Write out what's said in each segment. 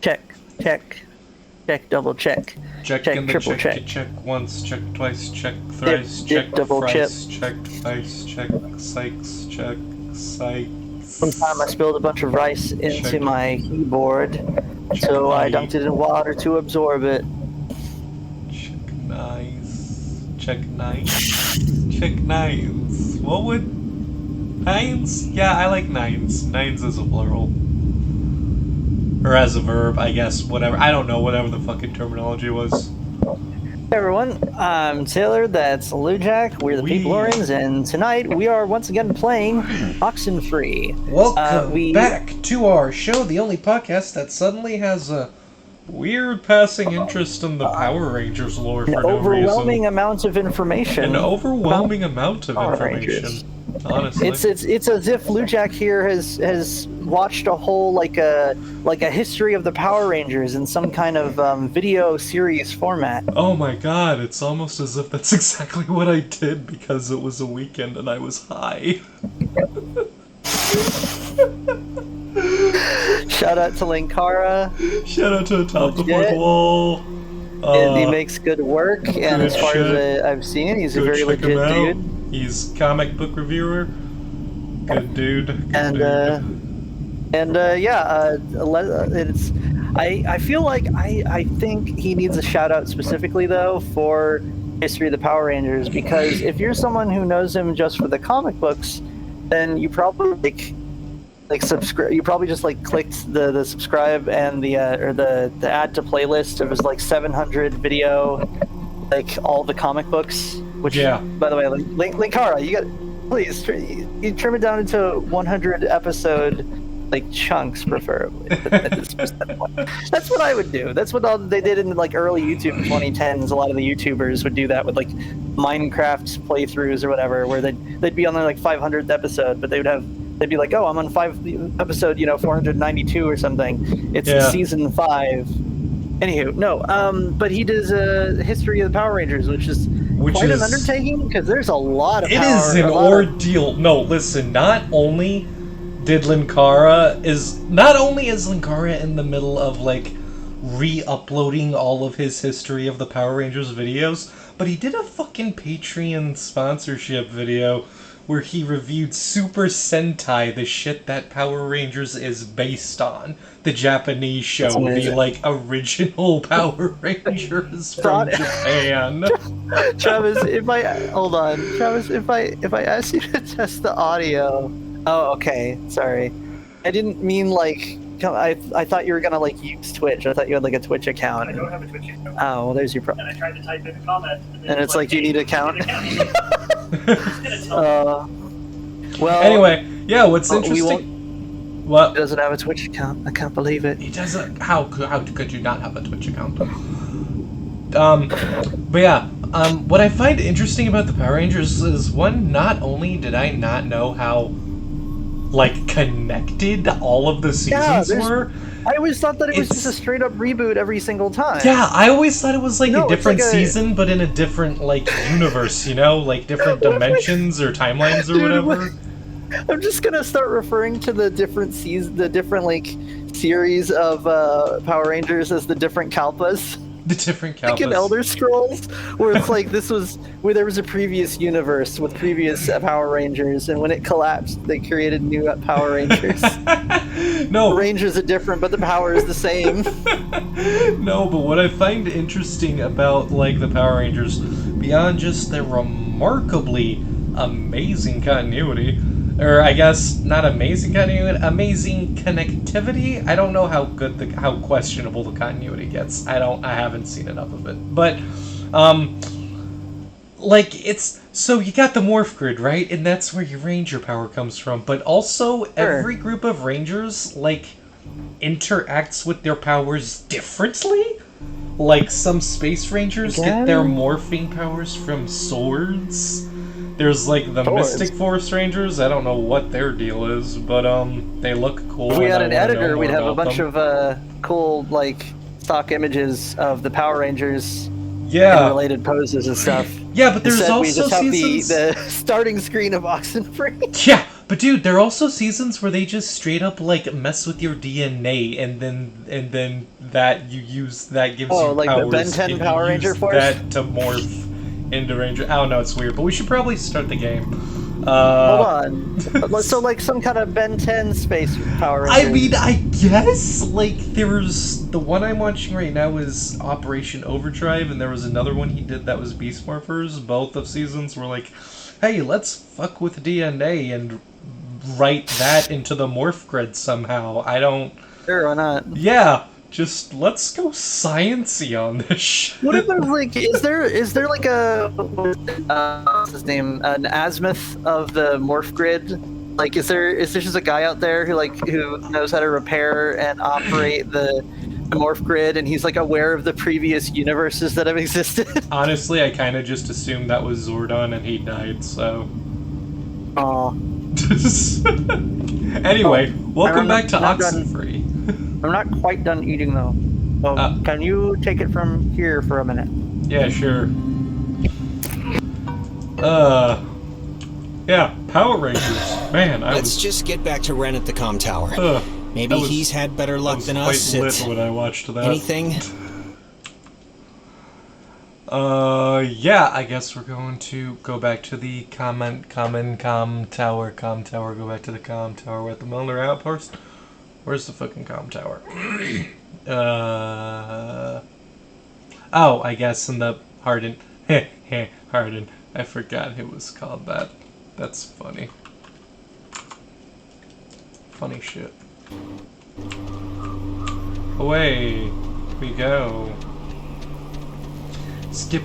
Check, double check. Check Check, in the triple check. check. Check once, check twice, check thrice, Dip, check double thrice, check twice, check psychs, check One time I psychs. spilled a bunch of rice into Check. my keyboard, Check so I my. dunked it in water to absorb it. Check nice. Check nice. Check nines. What would. Nines? Yeah, I like nines. Nines as a plural. Or as a verb, I guess. Whatever. I don't know. Whatever the fucking terminology was. Hey everyone, I'm Taylor, that's Lujack, we're the Peepolorians, and tonight we are once again playing Oxenfree. Welcome back to our show, the only podcast that suddenly has a weird passing interest in the Power Rangers lore for no reason. An overwhelming amount of information. An overwhelming amount of Power information. Rangers. Honestly, it's as if Lujack here has watched a whole like a history of the Power Rangers in some kind of video series format. Oh my god, it's almost as if that's exactly what I did because it was a weekend and I was high. Shout out to Linkara. Shout out to Atop the Fourth Wall. He makes good work, and as far as I've seen, he's a very legit dude. He's comic book reviewer. Good dude. It's. I feel like I think he needs a shout out specifically though for History of the Power Rangers, because if you're someone who knows him just for the comic books, then you probably like subscribe. You probably just like clicked the subscribe and the add to playlist of his like 700 video, like all the comic books. Which, by the way, Linkara, you got please you trim it down into 100 episode like chunks, preferably. That's what I would do. That's what they did in like early YouTube 2010s. A lot of the YouTubers would do that with like Minecraft playthroughs or whatever, where they'd be on their like 500th episode, but they'd be like, oh, I'm on episode 492 or something. It's season 5. Anywho, no, but he does a history of the Power Rangers, which is quite an undertaking because there's a lot of power. It is an ordeal. No, listen, not only is Linkara in the middle of like re-uploading all of his history of the Power Rangers videos, but he did a fucking Patreon sponsorship video where he reviewed Super Sentai, the shit that Power Rangers is based on. The Japanese show, the like original Power Rangers from Japan. Travis, if I ask you to test the audio. Oh, okay. Sorry. I didn't mean like I thought you were gonna like use Twitch. I thought you had like a Twitch account. I don't have a Twitch account. Oh, well, there's your problem. And I tried to type in a comment. And it's like, do you need an account? Well. Anyway, yeah. What's interesting? What? He doesn't have a Twitch account. I can't believe it. He doesn't. How could you not have a Twitch account? But yeah. What I find interesting about the Power Rangers is one. Not only did I not know how like connected all of the seasons were. I always thought that it was just a straight up reboot every single time. Yeah, I always thought it was like a different season, but in a different like universe, like different dimensions or timelines or whatever. I'm just gonna start referring to the different like series of Power Rangers as the different Kalpas. The different Kalpas. Like in Elder Scrolls, where it's like where there was a previous universe with previous Power Rangers, and when it collapsed, they created new Power Rangers. No. The Rangers are different, but the power is the same. No, but what I find interesting about like the Power Rangers, beyond just their remarkably amazing continuity, or I guess not amazing continuity, amazing connectivity. I don't know how how questionable the continuity gets. I haven't seen enough of it. But like it's so you got the morph grid, right? And that's where your ranger power comes from. But also every group of rangers like interacts with their powers differently. Like some space rangers get their morphing powers from swords. There's like the Mystic Force Rangers. I don't know what their deal is, but they look cool. If we had an editor, we'd have a bunch of cool like stock images of the Power Rangers. And related poses and stuff. Yeah, but there's Instead, also we just have seasons. the starting screen of Oxenfree. Yeah, But dude, there are also seasons where they just straight up like mess with your DNA, and then that you use that gives you like powers. the Ben 10 and Power you Ranger use Force? that to morph into Ranger. I don't know, it's weird, but we should probably start the game. Hold on. So, like, some kind of Ben 10 space Power Ranger. I mean, I guess, like, there's... The one I'm watching right now is Operation Overdrive, and there was another one he did that was Beast Morphers. Both of seasons were like, hey, let's fuck with DNA and write that into the morph grid somehow. I don't... Sure, why not? Yeah, just let's go sciencey on this shit. What if there's, like, is there like a, what's his name, an azimuth of the morph grid? Like, is there just a guy out there who knows how to repair and operate the morph grid, and he's like aware of the previous universes that have existed? Honestly, I kind of just assumed that was Zordon and he died, so... Aw. Anyway, welcome back to not done. Oxenfree. I'm not quite done eating, though. So, can you take it from here for a minute? Yeah, sure. Yeah, Power Rangers. Man, Let's just get back to Ren at the comm tower. Maybe he's had better luck than us. Quite lit when I watched that. Anything? Yeah, I guess we're going to go back to the comm tower, go back to the comm tower at the Milner Outpost. Where's the fucking comm tower? Oh, I guess in the Harden. Harden. I forgot it was called that. That's funny. Funny shit. Away we go. Skip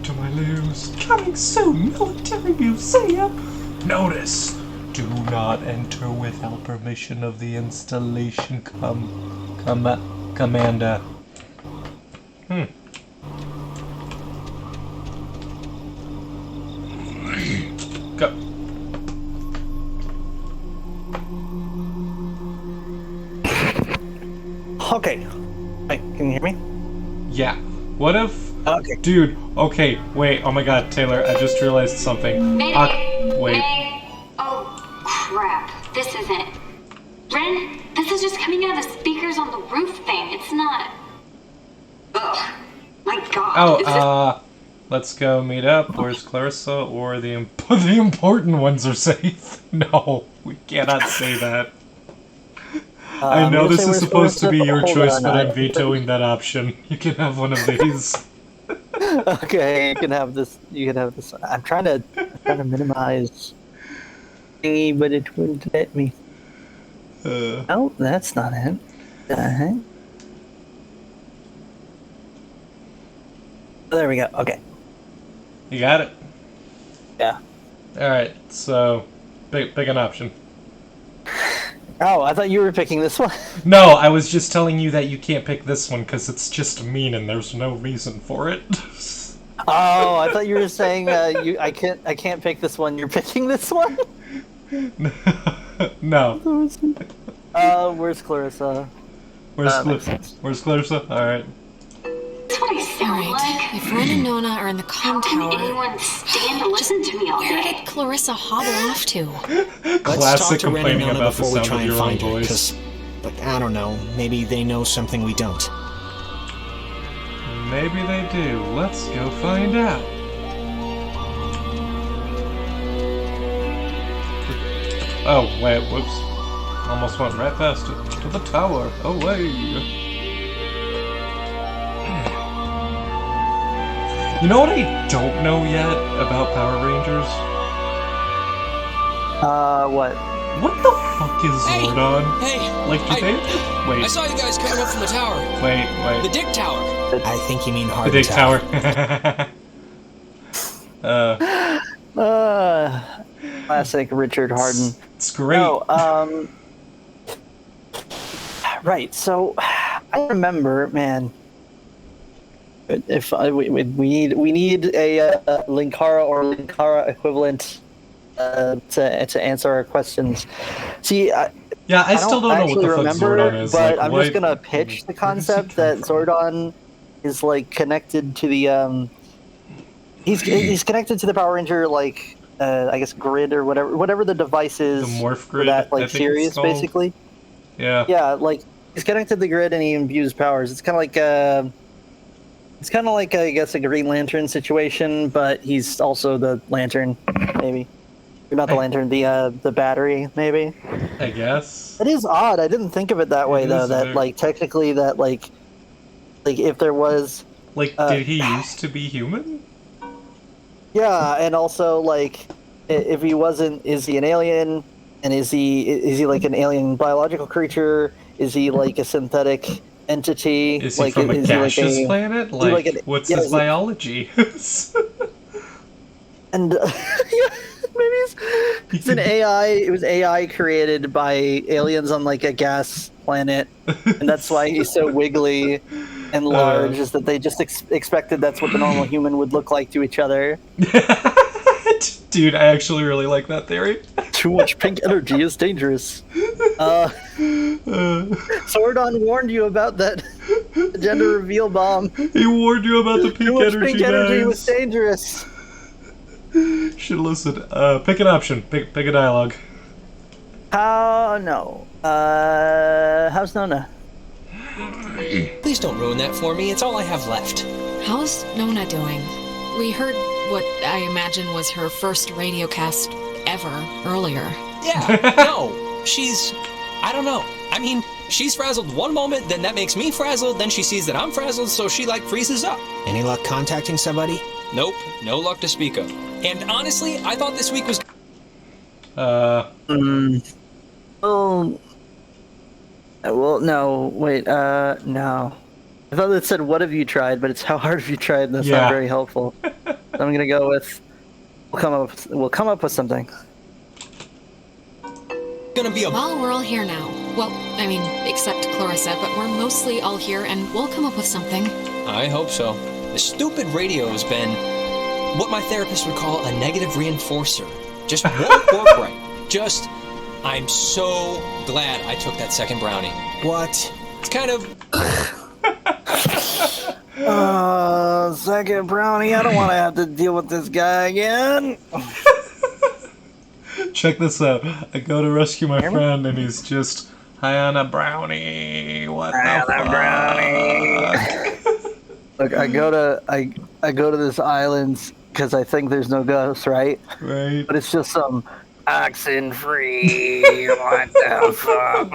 to my looms. Coming soon, Military Museum. Notice, do not enter without permission of the installation commander. Go. Okay. Wait, can you hear me? Yeah. What if... Okay. Dude, okay, wait, oh my god, Taylor, I just realized something. Wait. Oh, crap. This isn't... Ren, this is just coming out of the speakers on the roof thing. It's not... Ugh. My god. Let's go meet up. Where's Clarissa? Or the important ones are safe. No, we cannot say that. I know this is supposed to be your choice, but I'm vetoing that option. You can have one of these. Okay, you can have this. I'm trying to minimize. But it wouldn't let me. Oh, that's not it. There we go. Okay. You got it? Yeah. Alright, so pick an option. Oh, I thought you were picking this one. No, I was just telling you that you can't pick this one because it's just mean and there's no reason for it. Oh, I thought you were saying I can't pick this one. You're picking this one. No. Where's Clarissa? Where's Clarissa? All right. That's what I sound like. If Ren and Nona are in the comm Can tower, anyone stand to listen to me all where day? did Clarissa hobble off to? Let's Classic talk to Ren and complaining Nona about the before we sound try of and your own find her, voice. 'cause, but I don't know, maybe they know something we don't. Maybe they do. Let's go find out. Oh, wait, whoops. Almost went right past it. To the tower. Away. You know what I don't know yet about Power Rangers? What? What the fuck is Hey! Zordon? Hey! Like, do they... I Wait, saw you guys coming up from the tower. wait. The Dick Tower. I think you mean The Harden Dig Tower. Tower. Classic Richard Harden. It's great. No, right. So I remember, man. If we need a Linkara or Linkara equivalent to answer our questions. See, Yeah, I still don't know what actually the fuck remember, Zordon is. but Like, I'm what- just gonna pitch the where does he concept come that from? Zordon is like connected to the he's connected to the Power Ranger like I guess grid or whatever the device is The morph for grid, that I like think it's series, called. basically. Yeah. Yeah, like he's connected to the grid and he imbues powers. It's kind of like I guess a Green Lantern situation, but he's also the lantern, maybe. Or not the lantern, the battery, maybe. I guess. It is odd. I didn't think of it that way It though. is That very- like technically that like if there was Like, did he used to be human? yeah, and also like if he wasn't, is he an alien? And is he like an alien biological creature? Is he like a synthetic entity? Is he like from a is he like gaseous a planet? he Like, like an- what's yeah, his is it- biology? and yeah, maybe it's an AI. It was AI created by aliens on like a gas planet, and that's why he's so wiggly and large. Is that they just expected that's what the normal human would look like to each other. Dude, I actually really like that theory. Too much pink energy is dangerous. Sordon warned you about that gender reveal bomb. He warned you about the pink Too much energy, pink energy was guys. dangerous. Should listen. Pick an option. Pick a dialogue. How's Nona? Please don't ruin that for me. It's all I have left. How's Nona doing? We heard what I imagine was her first radio cast ever earlier. Yeah, no. She's... I don't know. I mean, she's frazzled one moment, then that makes me frazzled, then she sees that I'm frazzled, so she, like, freezes up. Any luck contacting somebody? Nope, no luck to speak of. And honestly, I thought this week was... Well, no. Wait. No. I thought it said, "What have you tried?" But it's how hard have you tried? And that's Yeah. not very helpful. So I'm gonna go with. We'll come up with something. gonna be a... Well, we're all here now. Well, I mean, except Clarissa, but we're mostly all here, and we'll come up with something. I hope so. The stupid radio has been what my therapist would call a negative reinforcer. Just won't work right. Just... I'm so glad I took that second brownie. What? It's kind of... Second brownie. I don't want to have to deal with this guy again. Check this out. I go to rescue my friend, and he's just high on a brownie. What the fuck? Look, I go to this island because I think there's no ghosts, right? Right. But it's just some Oxenfree. What the fuck?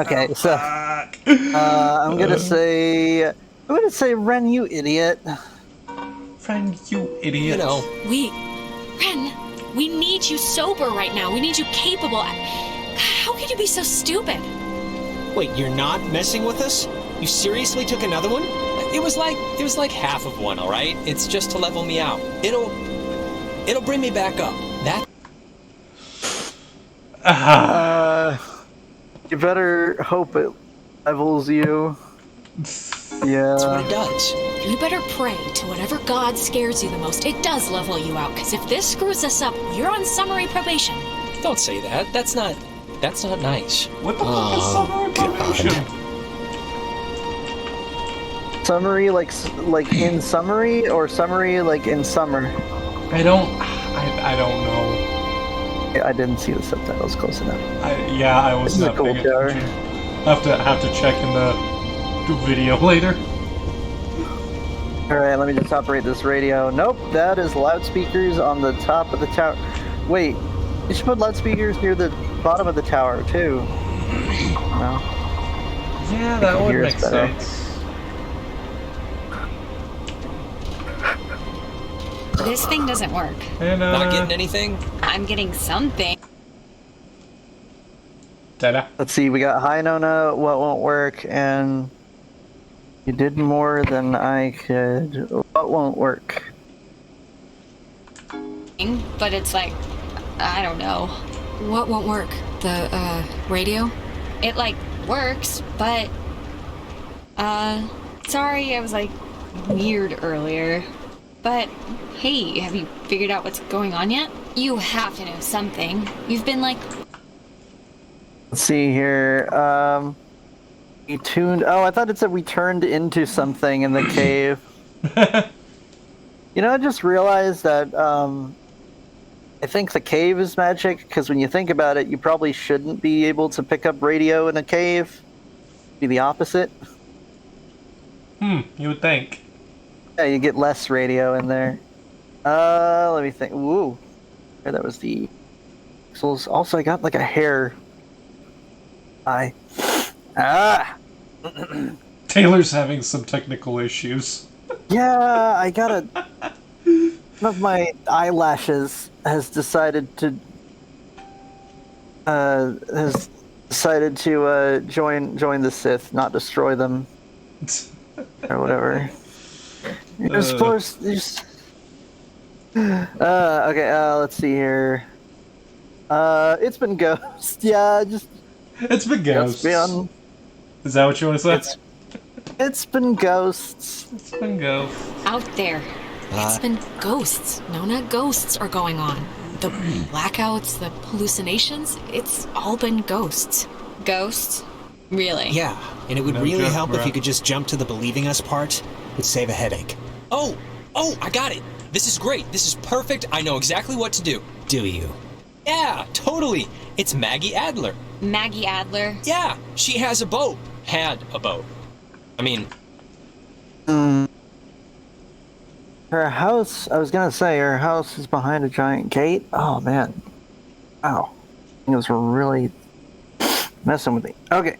Okay, so I'm gonna say Ren, you idiot. Friend, you idiot. You know, Ren, we need you sober right now. We need you capable. How could you be so stupid? Wait, you're not messing with us? You seriously took another one? it was like half of one, all right? It's just to level me out. It'll bring me back up. That... You better hope it levels you. Yeah. That's what it does. You better pray to whatever god scares you the most. It does level you out, because if this screws us up, you're on summary probation. Don't say that. That's not nice. What the fuck is summary probation? Summary like in summary, or summary like in summer? I don't know. I didn't see the subtitles close enough. I was This is a not cool paying tower. attention. Have to check in the video later. Alright, let me just operate this radio. Nope, that is loudspeakers on the top of the tower. Wait, you should put loudspeakers near the bottom of the tower, too. No. Yeah, that would hear us make better. sense. This thing doesn't work. And Not getting anything? I'm getting something. ta-da. Let's see, we got Hi Nona, What Won't Work, and you did more than I could. What won't work? But it's like, I don't know. What won't work? The, radio? It like works, but sorry I was like weird earlier. But hey, have you figured out what's going on yet? You have to know something. You've been like... Let's see here. We tuned. Oh, I thought it said we turned into something in the cave. You know, I just realized that I think the cave is magic, because when you think about it, you probably shouldn't be able to pick up radio in a cave. Be the opposite. You would think. Yeah, you get less radio in there. Let me think. Ooh. That was the pixels. Also, I got like a hair. Taylor's having some technical issues. Yeah, I got a... One of my eyelashes has decided to join the Sith, not destroy them or whatever. You're supposed to just... okay, let's see here. It's been ghost. Yeah, just... It's been ghosts. Is that what you want to say? It's been ghosts. It's been ghosts. Out there. It's been ghosts. No, not ghosts are going on. The blackouts, the hallucinations, it's all been ghosts. Ghosts? Really? Yeah, and it would really help if you could just jump to the believing us part. It'd save a headache. Oh, I got it. This is great. This is perfect. I know exactly what to do. Do you? Yeah, totally. It's Maggie Adler. Maggie Adler? Yeah, she has a boat. Had a boat. I mean... Her house, I was gonna say, her house is behind a giant gate. Oh, man. Wow. It was really messing with me. Okay.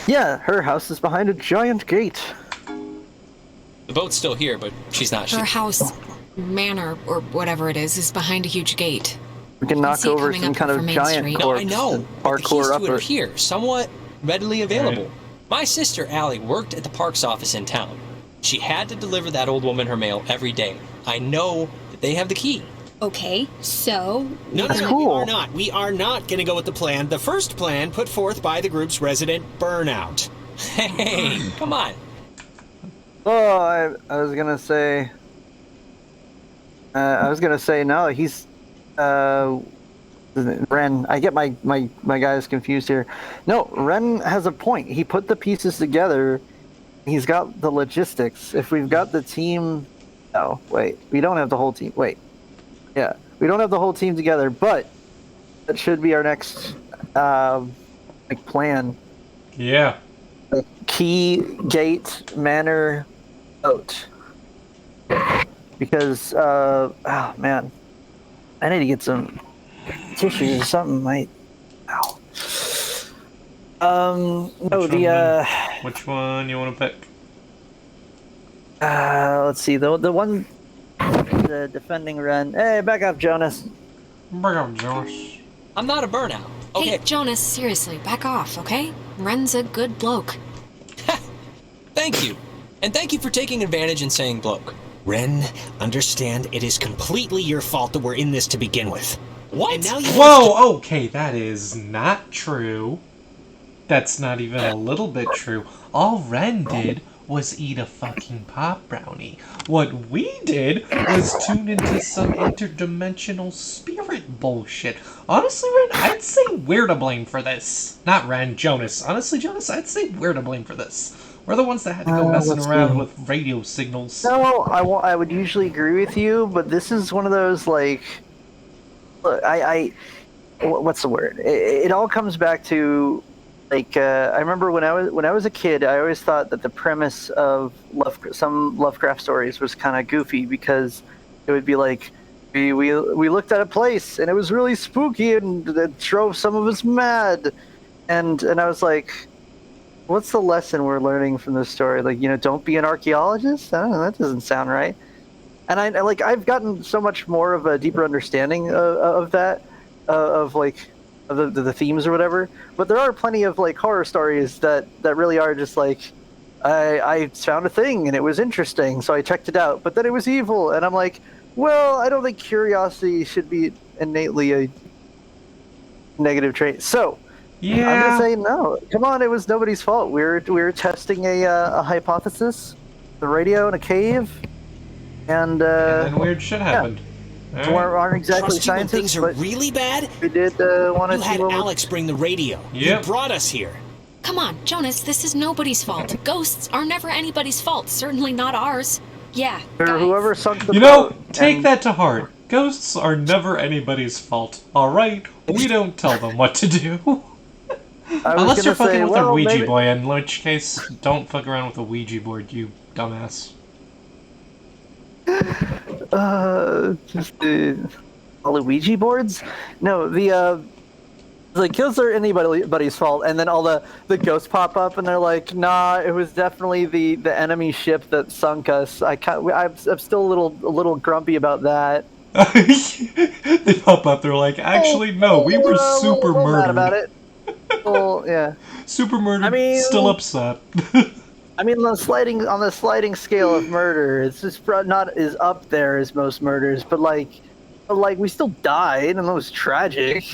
Yeah, her house is behind a giant gate. The boat's still here, but she's not. Her house, manor, or whatever it is behind a huge gate. We can knock over some kind of giant corpse. No, I know. Parkour the keys up to it it. are here, somewhat readily available. My sister Allie worked at the parks office in town. She had to deliver that old woman her mail every day. I know that they have the key. Okay, so... No, cool. we are not. We are not going to go with the plan. The first plan put forth by the group's resident Burnout. Hey, come on. Oh, I was gonna say... no, he's... Ren, I get my guys confused here. No, Ren has a point. He put the pieces together. He's got the logistics. If we've got the team... Oh, wait. We don't have the whole team. Wait. Yeah. We don't have the whole team together, but that should be our next plan. Yeah. Key, gate, manor, boat. Because, oh, man. I need to get some tissues or something. Ow. Which one you want to pick? Let's see, the one, the defending Ren. Hey, back up, Jonas. Back up, Jonas. I'm not a burnout. Okay. Hey, Jonas, seriously, back off, okay? Ren's a good bloke. Thank you. And thank you for taking advantage and saying bloke. Ren, understand it is completely your fault that we're in this to begin with. What? And now you Whoa, okay, that is not true. That's not even a little bit true. All Ren did was eat a fucking pop brownie. What we did was tune into some interdimensional spirit bullshit. Honestly, Ren, I'd say we're to blame for this. Not Ren, Jonas. Honestly, Jonas, I'd say we're to blame for this. We're the ones that had to go messing around with radio signals. No, I would usually agree with you, but this is one of those, like... Look, what's the word? It all comes back to... Like, I remember when I was a kid, I always thought that the premise of some Lovecraft stories was kind of goofy, because it would be like, we looked at a place and it was really spooky and it drove some of us mad, and I was like, what's the lesson we're learning from this story? Like, don't be an archaeologist? I don't know, that doesn't sound right. And I've gotten so much more of a deeper understanding of that, of the themes or whatever, but there are plenty of like horror stories that really are just like, I found a thing and it was interesting, so I checked it out, but then it was evil, and I'm like, well, I don't think curiosity should be innately a negative trait. So yeah, I'm gonna say no. Come on, it was nobody's fault. We were testing a hypothesis, the radio in a cave, and then weird shit happened. Yeah. Aren't exactly Trust you when scientists, things are but really bad? we did want to You see had what Alex bring the radio. Yep. You brought us here. Come on, Jonas, this is nobody's fault. Ghosts are never anybody's fault, certainly not ours. Yeah, or guys. whoever sunk the You know, boat take and- that to heart. Ghosts are never anybody's fault, alright? We don't tell them what to do. Unless you're fucking with a Ouija boy, in which case, don't fuck around with a Ouija board, you dumbass. All the Ouija boards? No, the kills are anybody's fault, and then all the ghosts pop up, and they're like, nah, it was definitely the enemy ship that sunk us. I'm still a little grumpy about that. They pop up, they're like, actually, no, we were super murdered. Mad about it. Well, yeah. Super murdered, still upset. I mean, on the sliding scale of murder, it's just not as up there as most murders, but like we still died, and it was tragic.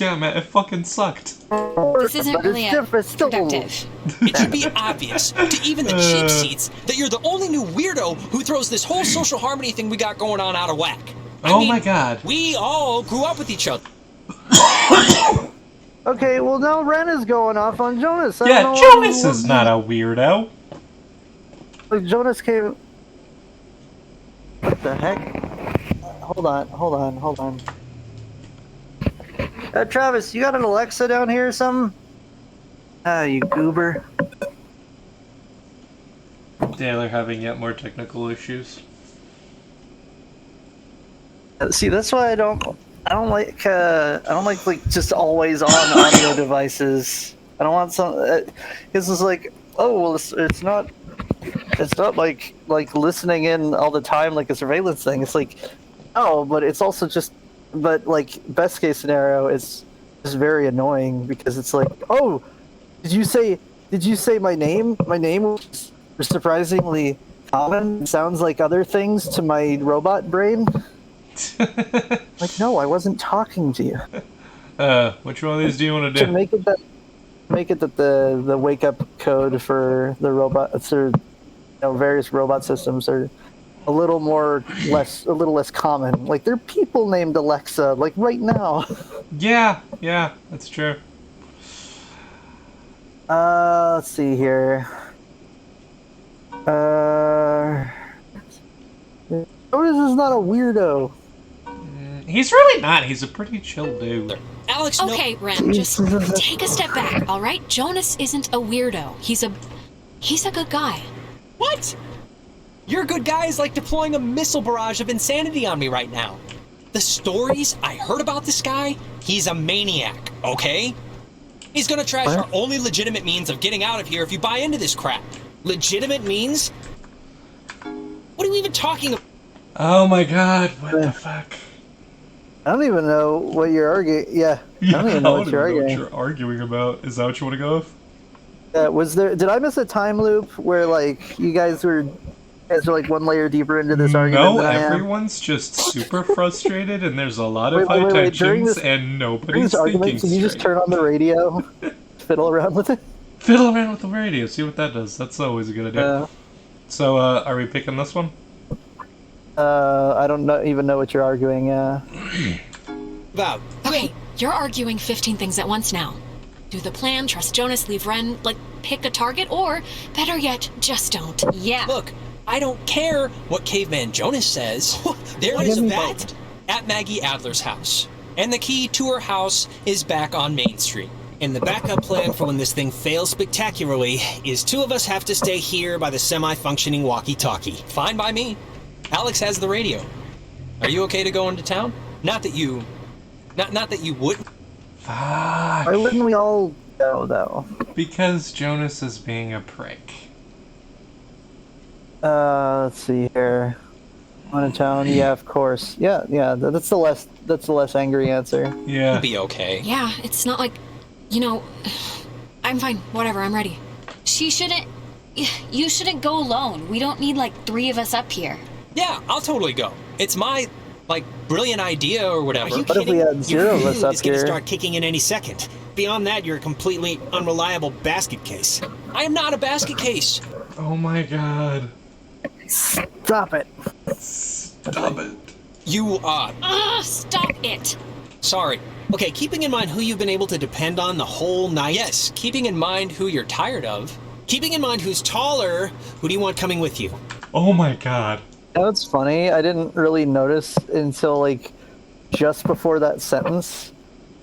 Yeah, man, it fucking sucked. This isn't really productive. It should be obvious to even the cheap seats that you're the only new weirdo who throws this whole social harmony thing we got going on out of whack. I mean, my god. We all grew up with each other. Okay, well now Ren is going off on Jonas. Yeah, Jonas is not a weirdo. Like Jonas came. What the heck? Hold on. Travis, you got an Alexa down here or something? Ah, you goober. Yeah, they're having yet more technical issues. See, that's why I don't like just always on audio devices. I don't want some. This is like, oh well, it's not like listening in all the time like a surveillance thing. It's like, oh, but it's also just, but like best case scenario is very annoying because it's like, oh, did you say my name? My name was surprisingly common. It sounds like other things to my robot brain. Like, no, I wasn't talking to you. Which one of these do you want to do? To make it that the wake up code for the robots or various robot systems are a little less common. Like, there are people named Alexa, like right now. Yeah, that's true. Let's see here. Jonas is not a weirdo. He's really not. He's a pretty chill dude. Alex, okay, Ren, just take a step back, all right? Jonas isn't a weirdo. He's a good guy. What? Your good guy is like deploying a missile barrage of insanity on me right now. The stories I heard about this guy, he's a maniac, okay? He's gonna trash our only legitimate means of getting out of here if you buy into this crap. Legitimate means? What are we even talking about? Oh my god, what the fuck? I don't even know what you're arguing. Yeah, I don't even know what you're arguing. What you're arguing about. Is that what you want to go with? Did I miss a time loop where like you guys were like one layer deeper into this argument? No, everyone's just super frustrated, and there's a lot of high tensions, and nobody's thinking straight. Can you just turn on the radio, fiddle around with it? Fiddle around with the radio, see what that does. That's always a good idea. So, are we picking this one? I don't even know what you're arguing. About. Okay, you're arguing 15 things at once now. Do the plan, trust Jonas, leave Ren, like, pick a target, or, better yet, just don't. Yeah. Look, I don't care what Caveman Jonas says. There is that at Maggie Adler's house. And the key to her house is back on Main Street. And the backup plan for when this thing fails spectacularly is two of us have to stay here by the semi-functioning walkie-talkie. Fine by me. Alex has the radio. Are you okay to go into town? Not that you wouldn't. Fuck. Why wouldn't we all go, though? Because Jonas is being a prick. Let's see here. On a town, yeah, of course. Yeah, that's the less angry answer. Yeah. You'll be okay. Yeah, it's not like, I'm fine, whatever, I'm ready. You shouldn't go alone. We don't need, like, 3 of us up here. Yeah, I'll totally go. It's my, brilliant idea or whatever. Are you What if kidding? we had 0 of us up It's gonna here? start kicking in any second. Beyond that, you're a completely unreliable basket case. I am not a basket case. Oh my god. Stop it. Stop it. You, Stop it! sorry. Okay, keeping in mind who you've been able to depend on the whole night. Yes, keeping in mind who you're tired of. Keeping in mind who's taller, who do you want coming with you? Oh my god. It's funny. I didn't really notice until like just before that sentence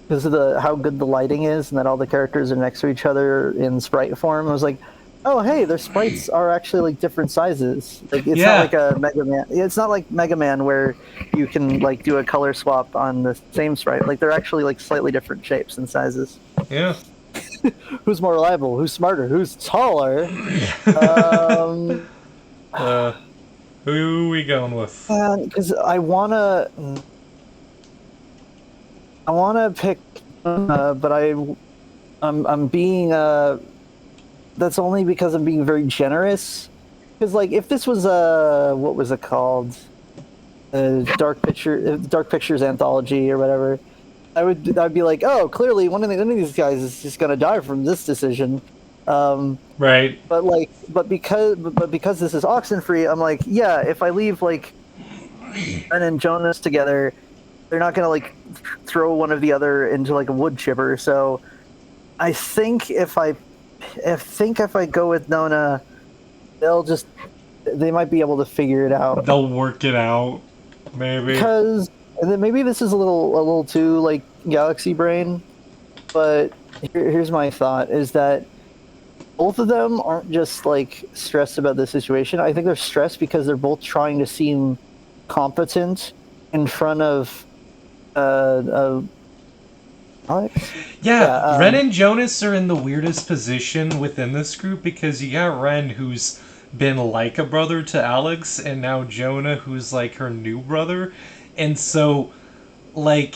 because of how good the lighting is and that all the characters are next to each other in sprite form. I was like, oh hey, their sprites are actually like different sizes. Like it's not like a Mega Man. It's not like Mega Man where you can like do a color swap on the same sprite. Like they're actually like slightly different shapes and sizes. Yeah. Who's more reliable? Who's smarter? Who's taller? Who are we going with? Because I wanna pick, but I'm being that's only because I'm being very generous. Because like if this was what was it called, Dark Pictures anthology or whatever, I'd be like, oh, clearly one of these guys is just gonna die from this decision. Right. But because this is Oxenfree, I'm like, yeah, if I leave like Ben and Jonas together, they're not gonna like throw one of the other into like a wood chipper. So I think if I go with Nona, they might be able to figure it out. They'll work it out, maybe. Because and then maybe this is a little too like Galaxy Brain, but here's my thought: is that both of them aren't just like stressed about the situation. I think they're stressed because they're both trying to seem competent in front of Alex. Yeah, Ren and Jonas are in the weirdest position within this group because you got Ren, who's been like a brother to Alex, and now Jonah, who's like her new brother. And so, like,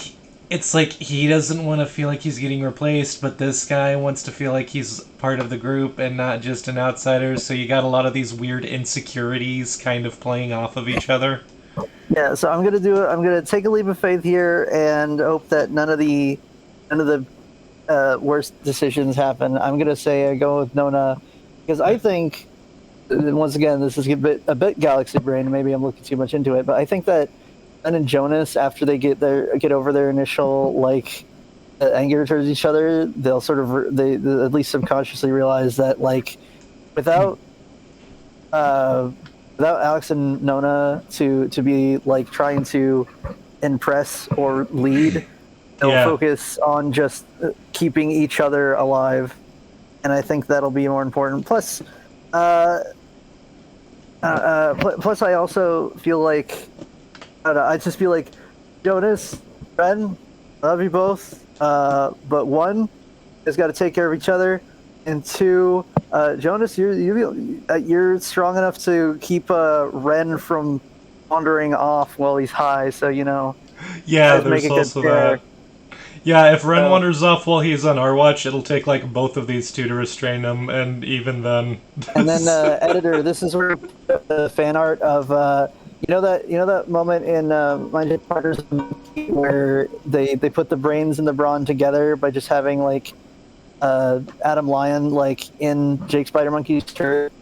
it's like he doesn't want to feel like he's getting replaced, but this guy wants to feel like he's part of the group and not just an outsider. So you got a lot of these weird insecurities kind of playing off of each other. Yeah, so I'm gonna take a leap of faith here and hope that none of the worst decisions happen. I'm gonna say I go with Nona because I think, once again, this is a bit Galaxy Brain. Maybe I'm looking too much into it, but I think that Ben and Jonas, after they get over their initial like anger towards each other, they'll sort of they at least subconsciously realize that like without Alex and Nona to be like trying to impress or lead, they'll focus on just keeping each other alive, and I think that'll be more important. Plus I also feel like I just feel like Jonas, Ben, I love you both, but one has got to take care of each other, and two, Jonas, you're strong enough to keep Ren from wandering off while he's high. So Yeah, there's also that. Yeah, if Ren wanders off while he's on our watch, it'll take like both of these two to restrain him, and even then. And then editor, this is where the fan art of you know that moment in Mind Partners where they put the brains and the brawn together by just having like Adam Lyon like in Jake Spider Monkey's shirt.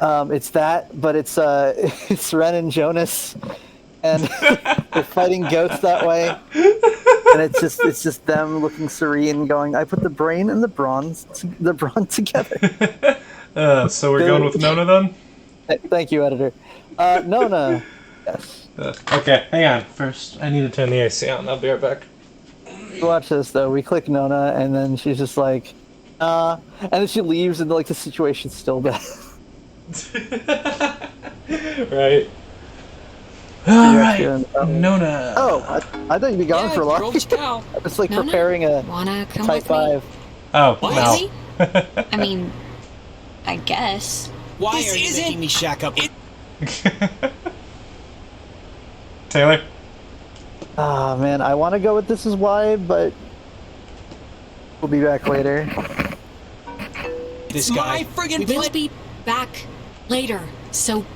It's that, but it's Ren and Jonas, and they're fighting goats that way, and it's just them looking serene, going, "I put the brain and the brawn together." So we're going with Nona then. Thank you, editor. Nona. Yes. Okay, hang on. First, I need to turn the AC on. I'll be right back. Watch this though. We click Nona, and then she's just like, and then she leaves, and like the situation's still bad. Right. All right, Nona. Oh, I thought you'd be gone for a long time. It's like Nona? preparing a Wanna come Type with 5. Oh, What? no. I mean, I guess. Why are you making me shack up? Taylor? Ah, man, I want to go with This Is Why, but we'll be back later. This guy. We'll be back later, so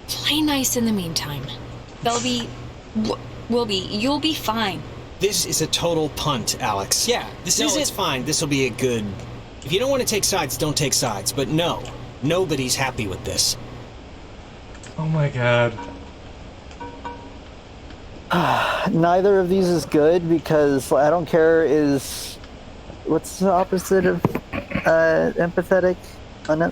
play nice in the meantime. You'll be fine. This is a total punt, Alex. Yeah, It's fine. This will be a good. If you don't want to take sides, don't take sides. But no, nobody's happy with this. Oh my god. Neither of these is good because I don't care what's the opposite of empathetic?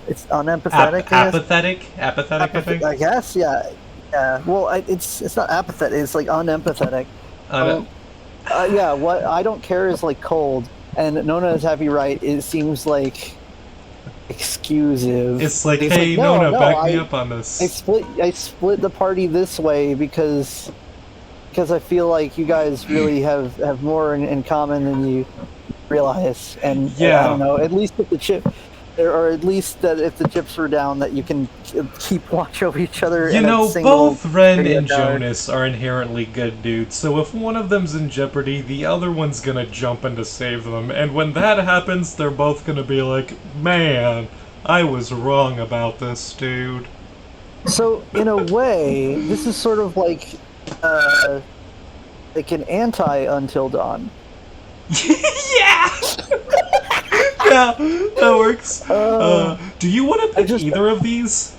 It's unempathetic. Apathetic? Apathetic, I think. I guess, yeah. Yeah, well, it's not apathetic. It's like unempathetic. Yeah, what I don't care is like cold, and Nona is happy, right? It seems like excusive. It's like, He's hey, no, Nona, no, back me up on this. I split the party this way because I feel like you guys really have more in common than you realize, and Yeah. I don't know. At least if the chip, or at least that if the chips were down, that you can keep watch over each other. You in a know, single both Ren radio and tower. Jonas are inherently good dudes, so if one of them's in jeopardy, the other one's gonna jump in to save them, and when that happens, they're both gonna be like, man, I was wrong about this, dude. So in a way, this is sort of like an anti-Until Dawn. Yeah! Yeah, that works. Do you want to pick either of these?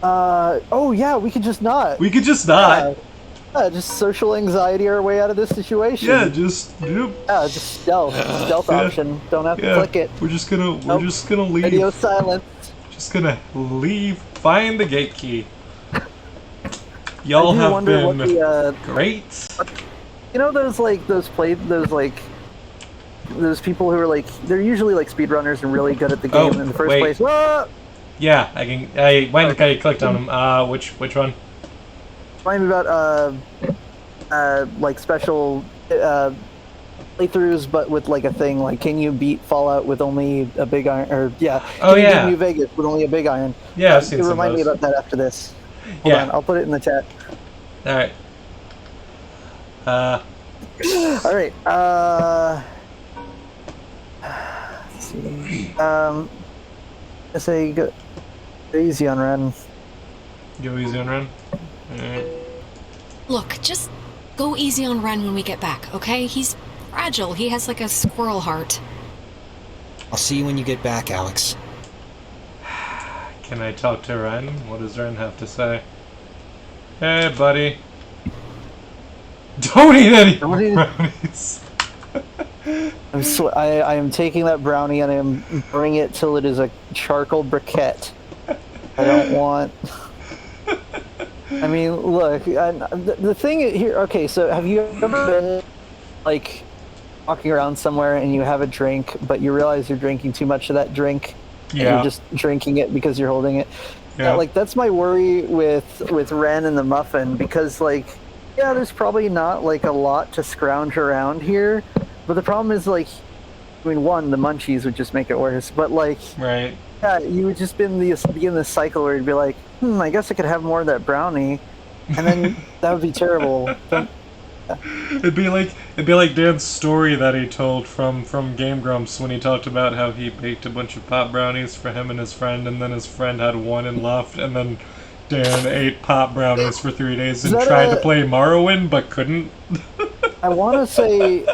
Oh yeah, we could just not. We could just not. Yeah, just social anxiety our way out of this situation. Yeah, just just stealth option. Don't have to click it. We're just gonna leave. Radio silence. Just gonna leave. Find the gate key. Y'all I do have wonder been what the, great. You know those people who are like, they're usually like speedrunners and really good at the game in the first place. Whoa! Yeah, I went and clicked on them. Which one? Remind me about like special playthroughs, but with like a thing like, can you beat Fallout with only a big iron? Or can you beat New Vegas with only a big iron? Yeah, I've seen some of remind me those. about that after this. Hold on, I'll put it in the chat. All right. All right. Let's see. I say go easy on Ren. Go easy on Ren. Alright. Look, just go easy on Ren when we get back, okay? He's fragile. He has like a squirrel heart. I'll see you when you get back, Alex. Can I talk to Ren? What does Ren have to say? Hey, buddy. Don't eat any brownies. I am taking that brownie and I am burning it till it is a charcoal briquette. I don't want. I mean, look. The thing here. Okay, so have you ever been like walking around somewhere and you have a drink, but you realize you're drinking too much of that drink? Yeah. And you're just drinking it because you're holding it. Yeah. Like that's my worry with Ren and the muffin, because like, yeah, there's probably not like a lot to scrounge around here, but the problem is like, I mean, one, the munchies would just make it worse, but like, Right. yeah, you would just be in this cycle where you'd be like, I guess I could have more of that brownie, and then that would be terrible. But, It'd be like Dan's story that he told from Game Grumps when he talked about how he baked a bunch of pop brownies for him and his friend, and then his friend had one and left, and then Dan ate pop brownies for 3 days and tried to play Morrowind but couldn't. I want to say,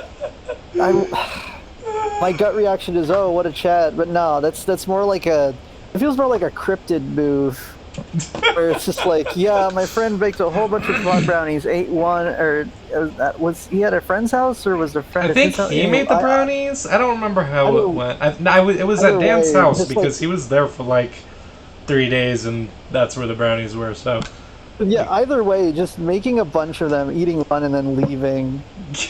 my gut reaction is, oh, what a chat, but no, that's more like it feels more like a cryptid move, where it's just like, yeah, my friend baked a whole bunch of pop brownies, ate one, or was he at a friend's house, or was the friend? I think he made the brownies. I don't remember how it went. It was at Dan's house because he was there for like 3 days, and that's where the brownies were. So. Yeah, either way, just making a bunch of them, eating one, and then leaving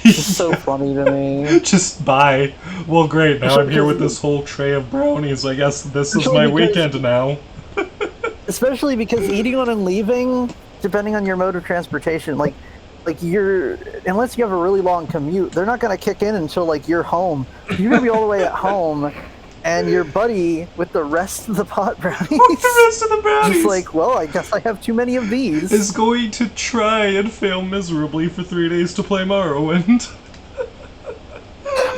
is so funny to me. Just bye. Well, great. Now I'm here with this whole tray of brownies. I guess this is my weekend now. Especially because eating one and leaving, depending on your mode of transportation, like unless you have a really long commute, they're not going to kick in until like you're home. You're going to be all the way at home, and your buddy with the rest of the pot brownies. With the rest of the brownies. It's like, well, I guess I have too many of these. Is going to try and fail miserably for 3 days to play Morrowind.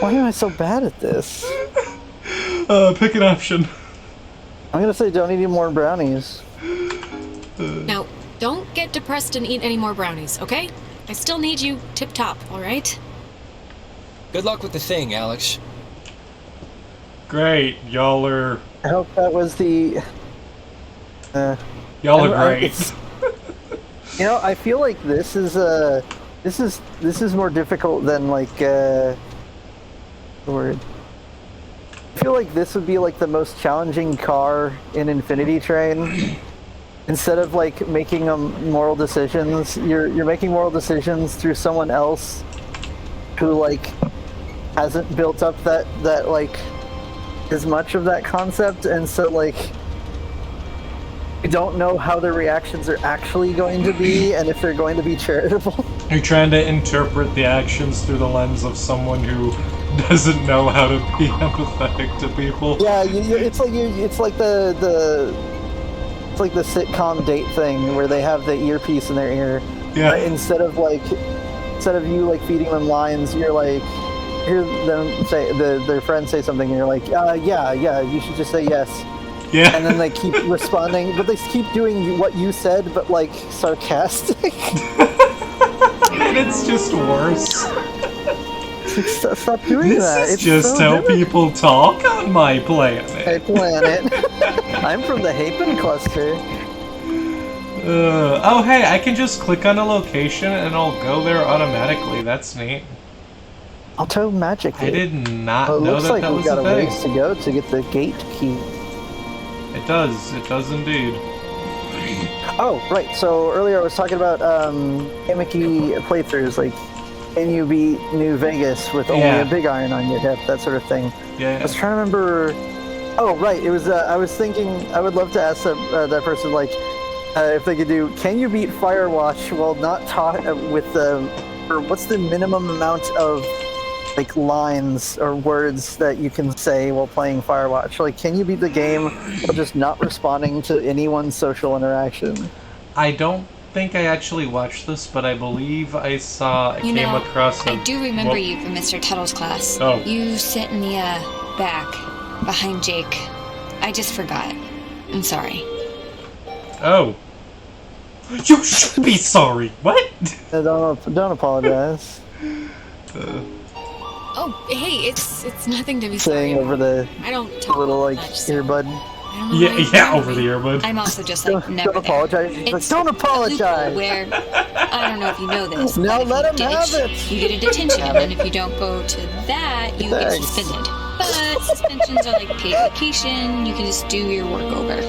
Why am I so bad at this? Pick an option. I'm going to say don't eat any more brownies. Now, don't get depressed and eat any more brownies, okay? I still need you tip-top, alright? Good luck with the thing, Alex. Great, y'all are. I hope that was the. Y'all are great. You know, I feel like this is more difficult than like the word. I feel like this would be like the most challenging car in Infinity Train. instead of like making moral decisions, you're making moral decisions through someone else who like hasn't built up that like as much of that concept, and so like you don't know how their reactions are actually going to be and if they're going to be charitable. You're trying to interpret the actions through the lens of someone who doesn't know how to be empathetic to people. Yeah, it's like the sitcom date thing where they have the earpiece in their ear. Yeah. Instead of you like feeding them lines, you're like hear them say their friends say something, and you're like, yeah, you should just say yes. Yeah. And then they keep responding, but they keep doing what you said, but like sarcastic. And it's just worse. Stop doing that. This is it's just so how different. people talk on my planet. Hey, planet. I'm from the Hapen cluster. Oh, hey, I can just click on a location and I'll go there automatically. That's neat. Auto magic. I did not Well, it know looks that like that we've was got a a thing. ways to go to get the gate key. It does indeed. Oh, right. So earlier I was talking about gimmicky playthroughs, like can you beat New Vegas with only Yeah. a big iron on your hip, that sort of thing. Yeah. I was trying to remember. Oh, right. It was. I was thinking I would love to ask that person like if they could do. Can you beat Firewatch while not taught with or what's the minimum amount of like lines or words that you can say while playing Firewatch? Like, can you beat the game while just not responding to anyone's social interaction? I don't think I actually watched this, but I believe I You came know, across I do remember you from Mr. Tuttle's class. Oh. You sit in the back behind Jake. I just forgot. I'm sorry. Oh. You should be sorry. What? Don't apologize. Oh, hey, it's nothing to be Saying sorry over about. the I don't talk little like much, so earbud. I don't know why you Yeah, worry over the me. earbud. I'm also just like Don't never apologize. there. He's like, It's don't a loophole apologize. Where I don't know if you know this. Now but if let you him have ditch, it. You get a detention, and if you don't go to that, you get Thanks. suspended. But suspensions are like paid vacation. You can just do your work over.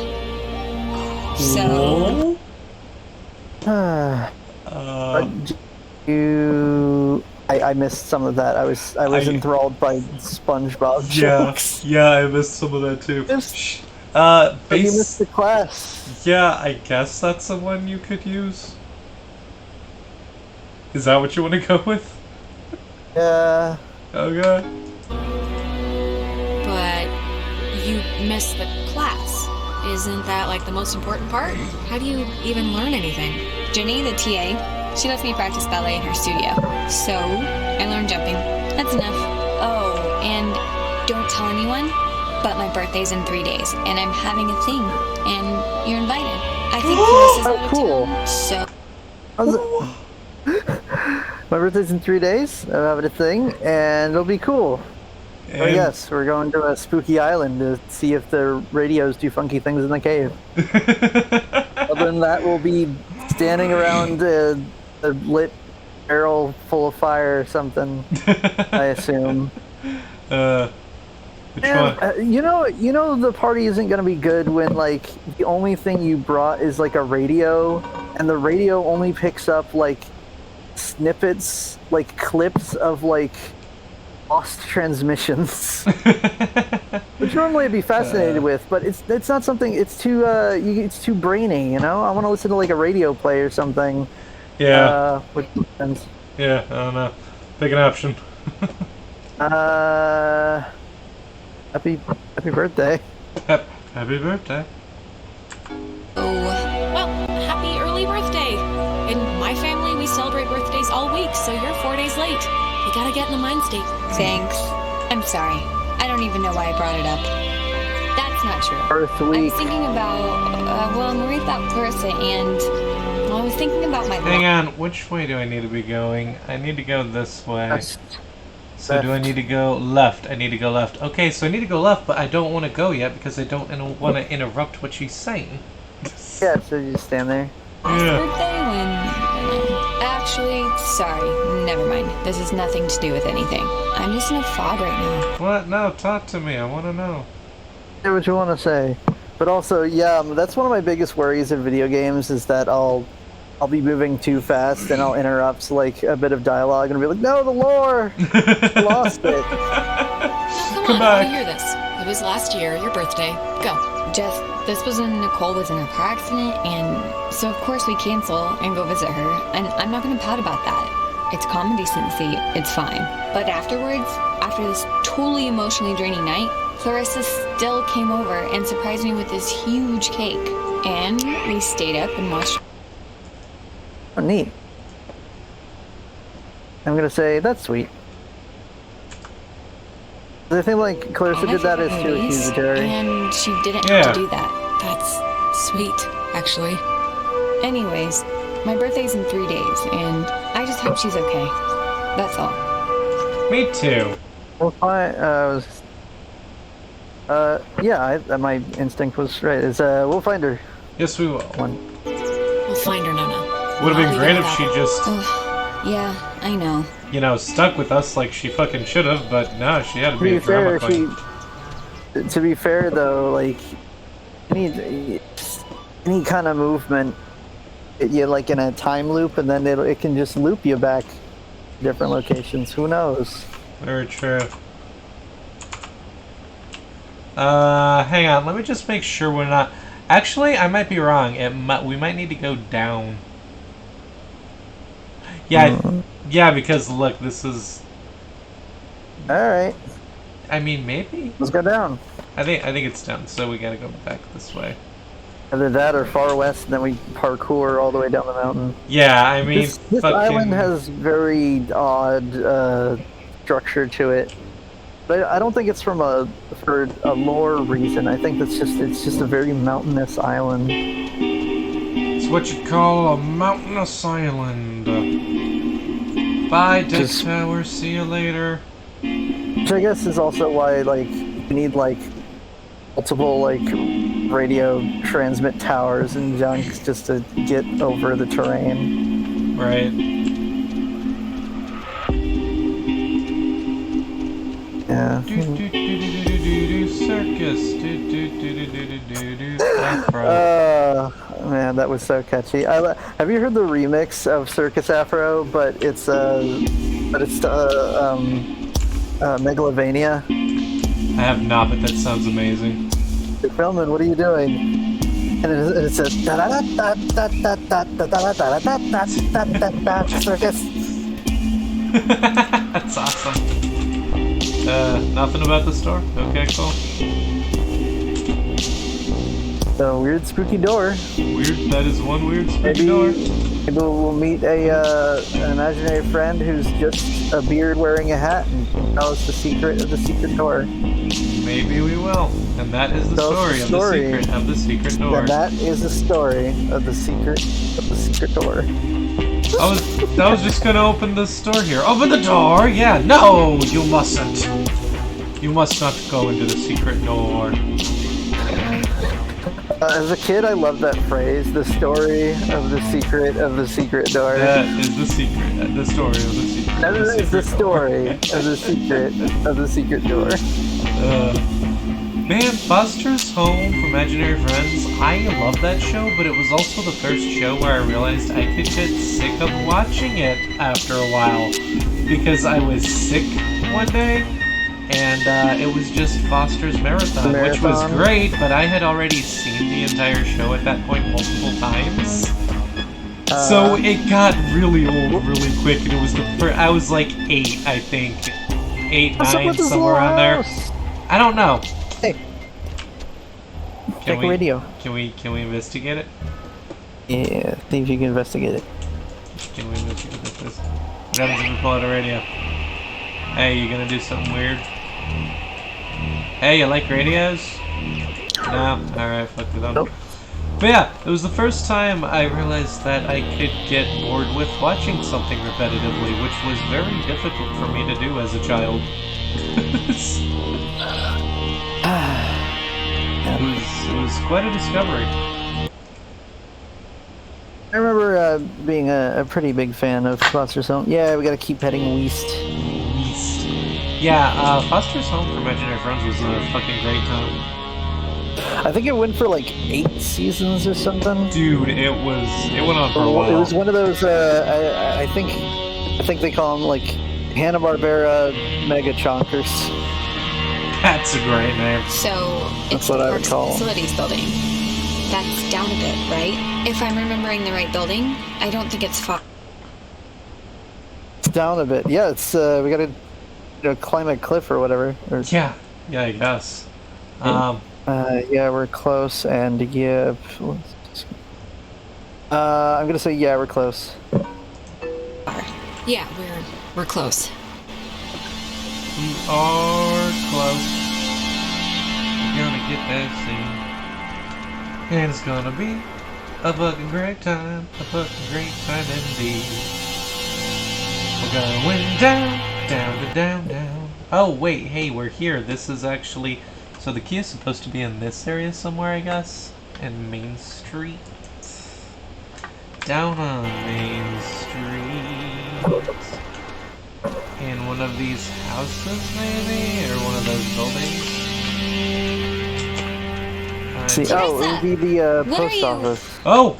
So I missed some of that. I was enthralled by SpongeBob jokes. Yeah, I missed some of that too. But you missed the class. Yeah, I guess that's the one you could use. Is that what you want to go with? Yeah. Okay. But you missed the class. Isn't that like the most important part? How do you even learn anything? Jenny, the TA, she lets me practice ballet in her studio. So I learned jumping. That's enough. Oh, and don't tell anyone, but my birthday's in 3 days, and I'm having a thing, and you're invited. I think Clarissa's out of cool. town, so How's it? My birthday's in 3 days. I'm having a thing, and it'll be cool. Oh And- yes, we're going to a spooky island to see if the radios do funky things in the cave. Other than that, we'll be standing around a lit barrel full of fire or something. I assume. Which Man, one? you know, the party isn't gonna be good when like the only thing you brought is like a radio, and the radio only picks up like snippets, like clips of like lost transmissions, which normally I'd be fascinated with, but it's not something. It's too it's too brainy, you know. I want to listen to like a radio play or something. Yeah. With friends. Yeah, I don't know. Pick an option. Happy birthday. Happy birthday. Well, happy early birthday! In my family, we celebrate birthdays all week, so you're 4 days late. You gotta get in the mind state. thanks. I'm sorry. I don't even know why I brought it up. That's not true. Birth I was week. thinking about, Marie thought Clarissa, and I was thinking about my Hang on, which way do I need to be going? I need to go this way. That's So do I need to go left? I need to go left. Okay, so I need to go left, but I don't want to go yet because I don't want to interrupt what she's saying. Yeah, so you just stand there. last Yeah. birthday when... Actually, sorry. Never mind. This has nothing to do with anything. I'm just in a fog right now. What? No, talk to me. I want to know. Say what you want to say. But also, yeah, that's one of my biggest worries in video games is that I'll be moving too fast and I'll interrupt like a bit of dialogue and be like, "No, the lore, I lost it." Come on, I want to hear this. It was last year, your birthday. Go. Jess, this was when Nicole was in a car accident, and so of course we cancel and go visit her, and I'm not gonna pout about that. It's common decency, it's fine. But afterwards, after this totally emotionally draining night, Clarissa still came over and surprised me with this huge cake. And we stayed up and watched. Oh, neat. I'm gonna say that's sweet. I think like Clarissa did that as too accusatory. And she didn't have to do that. That's sweet, actually. Anyways, my birthday's in 3 days, and I just hope she's okay. That's all. Me too. Well, yeah, my instinct was right. We'll find her. Yes, we will. We'll find her, Nona. Would have been great if she just, yeah, I know. stuck with us like she fucking should have, but no, she had to be a drama queen. To be fair, though, like, any kind of movement, you like in a time loop, and then it can just loop you back to different locations. Who knows? Very true. Hang on, let me just make sure we're not... Actually, I might be wrong. We might need to go down. Yeah, yeah, because look, this is... Alright. I mean, maybe? Let's go down. I think it's down, so we gotta go back this way. Either that or far west, and then we parkour all the way down the mountain. Yeah, I mean... This island has very odd structure to it. But I don't think it's for a lore reason. I think it's just a very mountainous island. It's what you'd call a mountainous island. Bye, Deck Tower. See you later. Which I guess is also why, like, you need, like, multiple, like, radio transmit towers and junk just to get over the terrain. Right. Yeah. Circus. Man, that was so catchy. Have you heard the remix of Circus Afro? But it's Megalovania. I have not, but that sounds amazing. Hey, Feldman, what are you doing? And it's a circus. That's awesome. Nothing about the store? Okay, cool. The weird spooky door. Weird, that is one weird spooky door. Maybe we'll meet an imaginary friend who's just a beard wearing a hat and tell us the secret of the secret door. Maybe we will. And that is the story of the secret door. And that is the story of the secret door. I was just gonna open the store here. Open the door! Yeah, no, you mustn't. You must not go into the secret door. As a kid, I loved that phrase, the story of the secret door. That is the secret, the story of the secret. That is the story of the secret door. Man, Foster's Home for Imaginary Friends, I love that show, but it was also the first show where I realized I could get sick of watching it after a while. Because I was sick one day, and it was just Foster's Marathon, which was great, but I had already seen the entire show at that point multiple times. So it got really old really quick, and it was I was like 8, I think. 8, 9, somewhere around there. I don't know. Hey. Check radio. Can we investigate it? Yeah, see if you can investigate it. Can we investigate this? What happens if we pull out a radio? Hey, you gonna do something weird? Hey, you like radios? No? Alright, fuck with them. Nope. But yeah, it was the first time I realized that I could get bored with watching something repetitively, which was very difficult for me to do as a child. It was quite a discovery. I remember being a pretty big fan of Foster's Home. Yeah, we gotta keep heading west. Yeah, Foster's Home for Imaginary Friends was a fucking great time. I think it went for like 8 seasons or something. Dude, it went on for a while. It was one of those. I think they call them like Hanna-Barbera mega chonkers. That's a great name. So That's it's what the I would Parks call 'em. Facilities building. That's down a bit, right? If I'm remembering the right building, I don't think it's far. It's down a bit. Yeah, it's we gotta climb a cliff or whatever. Or, Yeah, I guess. yeah, we're close, and yeah. I'm gonna say yeah, we're close. Yeah, we're close. We are close. We're gonna get that scene. And it's gonna be a fucking great time. A fucking great time indeed. We're going down, down to down, down. Oh, wait, hey, we're here. This is actually... So the key is supposed to be in this area somewhere, I guess? In Main Street? Down on Main Street. In one of these houses, maybe? Or one of those buildings? See, oh, it would be the post office. Oh,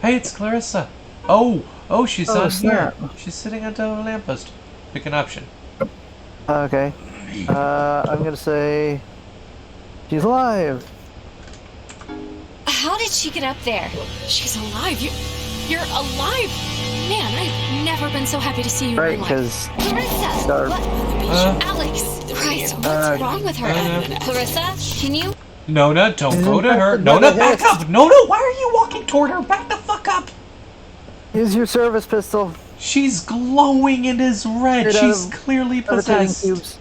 hey, it's Clarissa. Oh, she's Oh, on snap. here. She's sitting on top of a lamppost. Pick an option. Okay. I'm gonna say she's alive. How did she get up there? She's alive. You're alive. Man, I've never been so happy to see you Right, in my life. because Clarissa! What? Alex! Christ, what's wrong with her? Clarissa, can you? Nona, don't go to her. infected by Nona, the back hiss. up! Nona, why are you walking toward her? Back the fuck up! Use your service pistol. She's glowing and is red. Get out She's of clearly levitating possessed. cubes.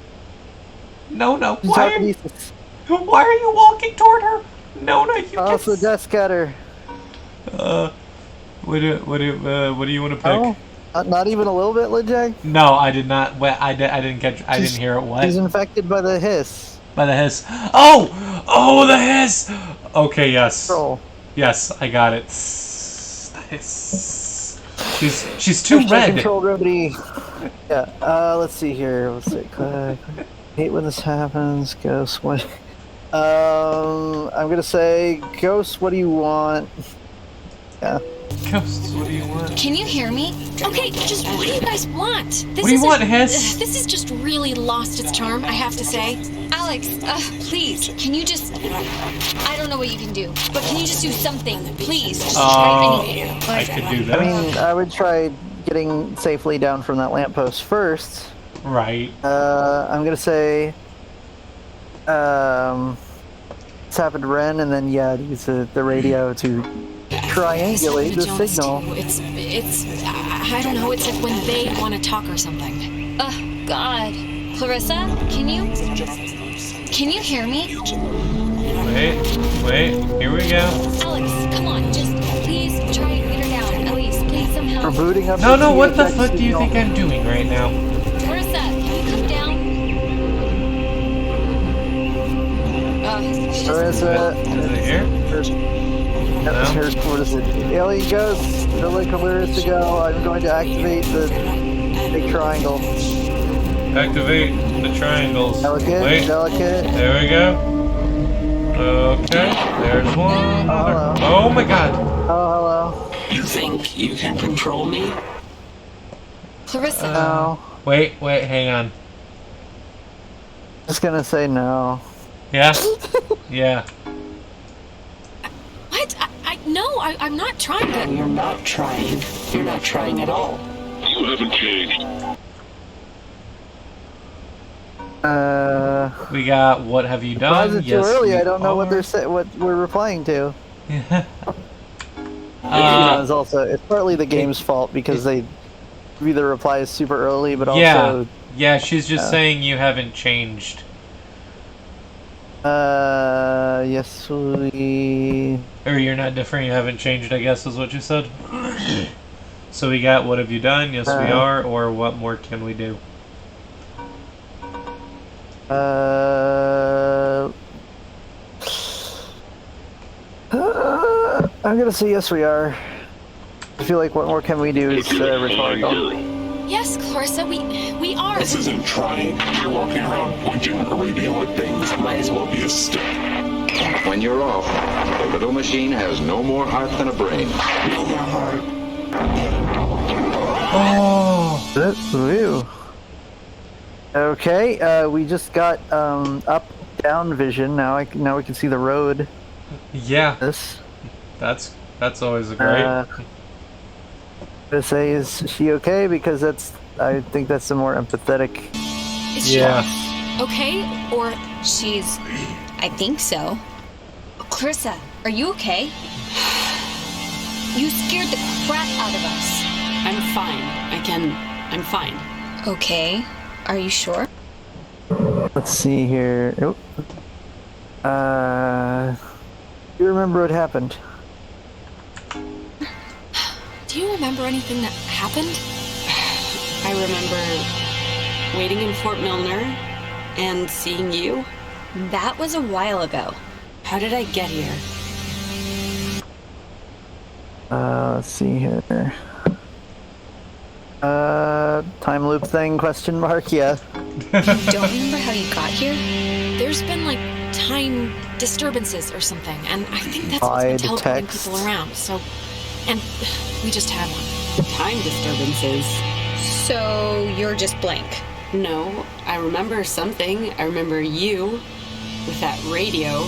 Nona, She's why are you walking toward her? Nona, you Toss the desk at her. What do you want to pick? Oh, not even a little bit, Lidjag? No, I did not. I didn't catch. I didn't hear it. What? She's infected by the hiss. By the hiss. Oh, the hiss. Okay, yes. Control. Yes, I got it. The hiss. She's too red. Control remedy. Yeah. Let's see here. Let's see. Hate when this happens. Ghost. What? I'm gonna say, Ghost. What do you want? Yeah. Ghosts, what do you want? Can you hear me? Okay, just what do you guys want? What do you want, Hiss? This has just really lost its charm, I have to say. Alex, please, can you just... I don't know what you can do, but can you just do something, please? Just try anything. I could do that. I mean, I would try getting safely down from that lamppost first. Right. I'm gonna say, it's happened to Ren, and then yeah, use the radio to triangulate the signal. It's I don't know, it's like when they want to talk or something. God. Clarissa, can you hear me? Wait, here we go. Alex, come on, just please try and get her down. Elise, please somehow. We're booting up. No, what the THX fuck do you signal. think I'm doing right now? Clarissa, can you come down? Clarissa, Is it here? here's what is it? Alien Ghost, Villa Clarissa go. I'm going to activate the big triangle. Activate the triangles. Delicate, Wait, delicate. there we go. Okay, there's one. hello. Oh my god. Oh, You think you can control me? Clarissa. hello. No. Wait, hang on. Just gonna say no. Yeah? Yeah. What? I'm not trying to. You're not trying. You're not trying at all. You haven't changed. We got what have you Why done? is it too early? we I don't know what are. what we're replying to. Yeah. It's also it's partly the game's fault because they either reply super early, but yeah. also Yeah, she's just saying you haven't changed. yes we. Or you're not different, you haven't changed, I guess is what you said. So we got what have you done? Yes, we are. Or what more can we do? I'm gonna say yes, we are. I feel like what more can we do is rhetorical. Yes, Clarissa, we are. This isn't trying. You're walking around pointing at a radio at things. Might as well be a stick. When you're off, the little machine has no more heart than a brain. No more heart. Oh. Ooh. Okay, we just got up down vision. Now we can see the road. Yeah. That's always a great. To say, is she okay? Because I think that's the more empathetic. Is she Yeah. okay? Or She's. I think so. Clarissa, are you okay? You scared the crap out of us. I'm fine. I'm fine. Okay. Are you sure? Let's see here. You remember what happened? do you remember anything that happened? I remember waiting in Fort Milner and seeing you. That was a while ago. How did I get here? Let's see here. Time loop thing, question mark, yeah. Don't remember how you got here? There's been like time disturbances or something, and I think that's what's been teleporting people around. So, and we just had one. Time disturbances. So you're just blank. No, I remember something. I remember you with that radio,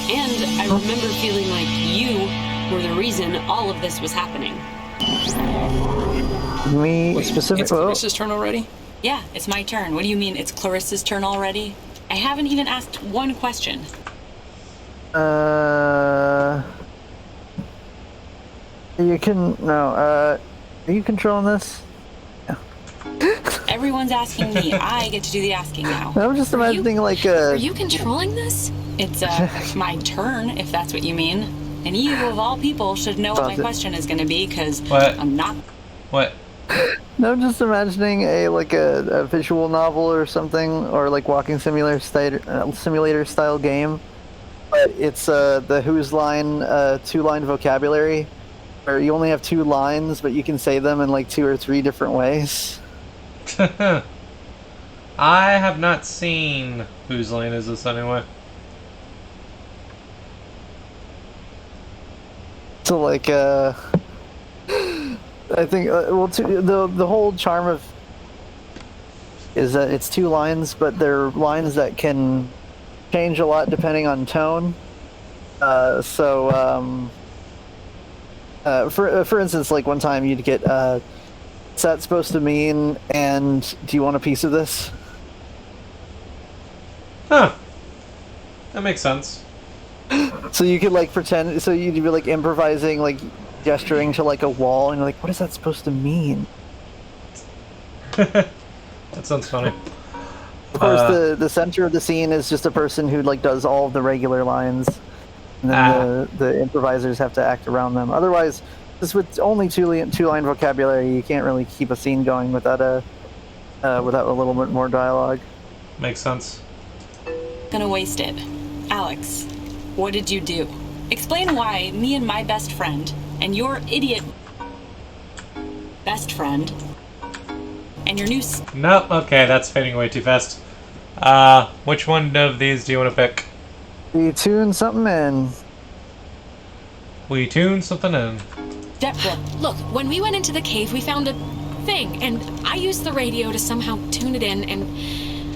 and I remember feeling like you were the reason all of this was happening. Me Wait, specifically. it's Clarissa's turn already? Yeah, it's my turn. What do you mean it's Clarissa's turn already? I haven't even asked one question. You can are you controlling this? Everyone's asking me. I get to do the asking now. I'm just imagining Are you controlling this? It's my turn, if that's what you mean. And you, of all people, should know what my question is going to be, because I'm not... What? No, I'm just imagining a visual novel or something, or like walking simulator style game. But it's the Who's Line 2-line vocabulary, where you only have 2 lines, but you can say them in like 2 or 3 different ways. I have not seen Whose Line Is This anyway. So like I think the whole charm of is that it's 2 lines, but they're lines that can change a lot depending on tone. For instance, like one time you'd get what's that supposed to mean, and do you want a piece of this? Huh. That makes sense. So you could like pretend, so you'd be like improvising, like gesturing to like a wall, and you're like, what is that supposed to mean? That sounds funny. Of course, the center of the scene is just a person who like does all of the regular lines, and then the improvisers have to act around them. Otherwise, just with only 2-line vocabulary, you can't really keep a scene going without a little bit more dialogue. Makes sense. Gonna waste it. Alex, what did you do? Explain why me and my best friend, and your idiot best friend, and your new... Nope, okay, that's fading away too fast. Which one of these do you want to pick? We tune something in. We tune something in. Look, when we went into the cave, we found a thing, and I used the radio to somehow tune it in, and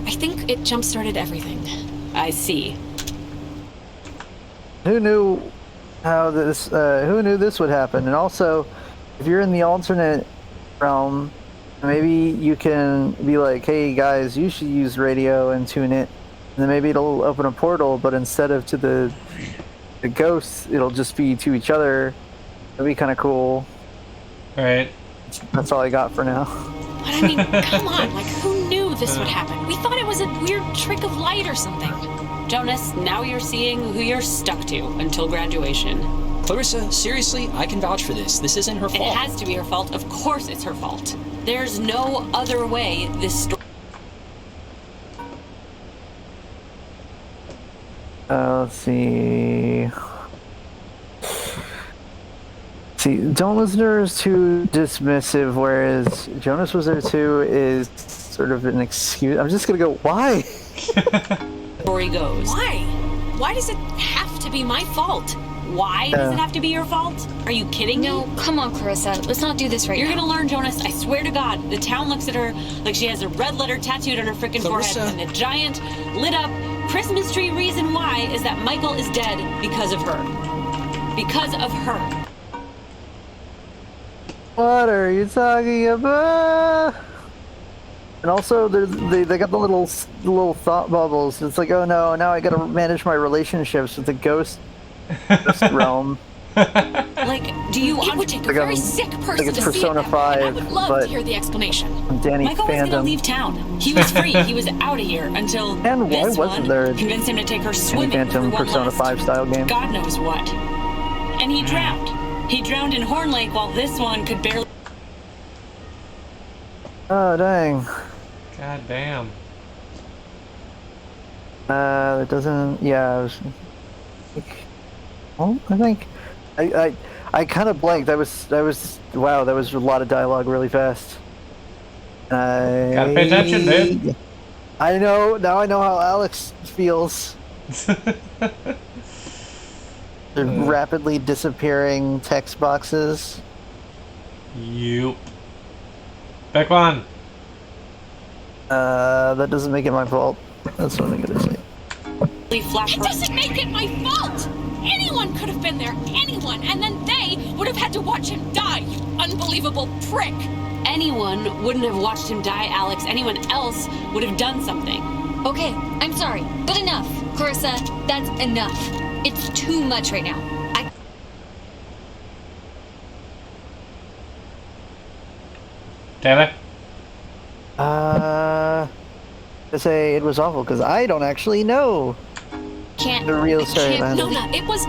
I think it jump-started everything. I see. Who knew how this? Who knew this would happen? And also, if you're in the alternate realm, maybe you can be like, "Hey guys, you should use radio and tune it." And then maybe it'll open a portal, but instead of to the ghosts, it'll just be to each other. That'd be kind of cool. Right. That's all I got for now. But I mean, come on, like, who knew this would happen? We thought it was a weird trick of light or something. Jonas, now you're seeing who you're stuck to until graduation. Clarissa, seriously, I can vouch for this. This isn't her fault. It has to be her fault. Of course it's her fault. There's no other way this story... Let's see. Don't listeners too dismissive, whereas Jonas was there too is sort of an excuse. I'm just gonna go, why? Story goes. Why? Why does it have to be my fault? Why does it have to be your fault? Are you kidding me? No, come on, Clarissa. Let's not do this right You're now. gonna learn, Jonas. I swear to God. The town looks at her like she has a red letter tattooed on her freaking forehead. Clarissa. And the giant, lit up Christmas tree reason why is that Michael is dead because of her. Because of her. What are you talking about? And also, they got the little thought bubbles. It's like, oh no, now I gotta manage my relationships with the ghost realm. Like, do you It would take a Like very I'm- sick like person it's to see it Persona that way, and I 5, would love but- to hear the explanation. Danny Michael was gonna fandom. leave town. He was free. He was out of here until And why this wasn't one there a convinced him to take her Danny swimming for Phantom one Persona last 5 style game. God knows what. And he drowned. He drowned in Horn Lake while this one could barely. Oh dang. God damn. It doesn't. Yeah. I was, well, I think I kind of blanked. I was. Wow, that was a lot of dialogue really fast. Gotta pay attention, dude. I know. Now I know how Alex feels. The rapidly disappearing text boxes. Yup. Back one. That doesn't make it my fault. That's what I'm gonna say. flash. It doesn't make it my fault! Anyone could have been there, anyone, and then they would have had to watch him die, you unbelievable prick! Anyone wouldn't have watched him die, Alex. Anyone else would have done something. Okay, I'm sorry, but enough. Clarissa, that's enough. It's too much right now. Taylor? To say it was awful because I don't actually know Can't. the real story behind it. Nona, it was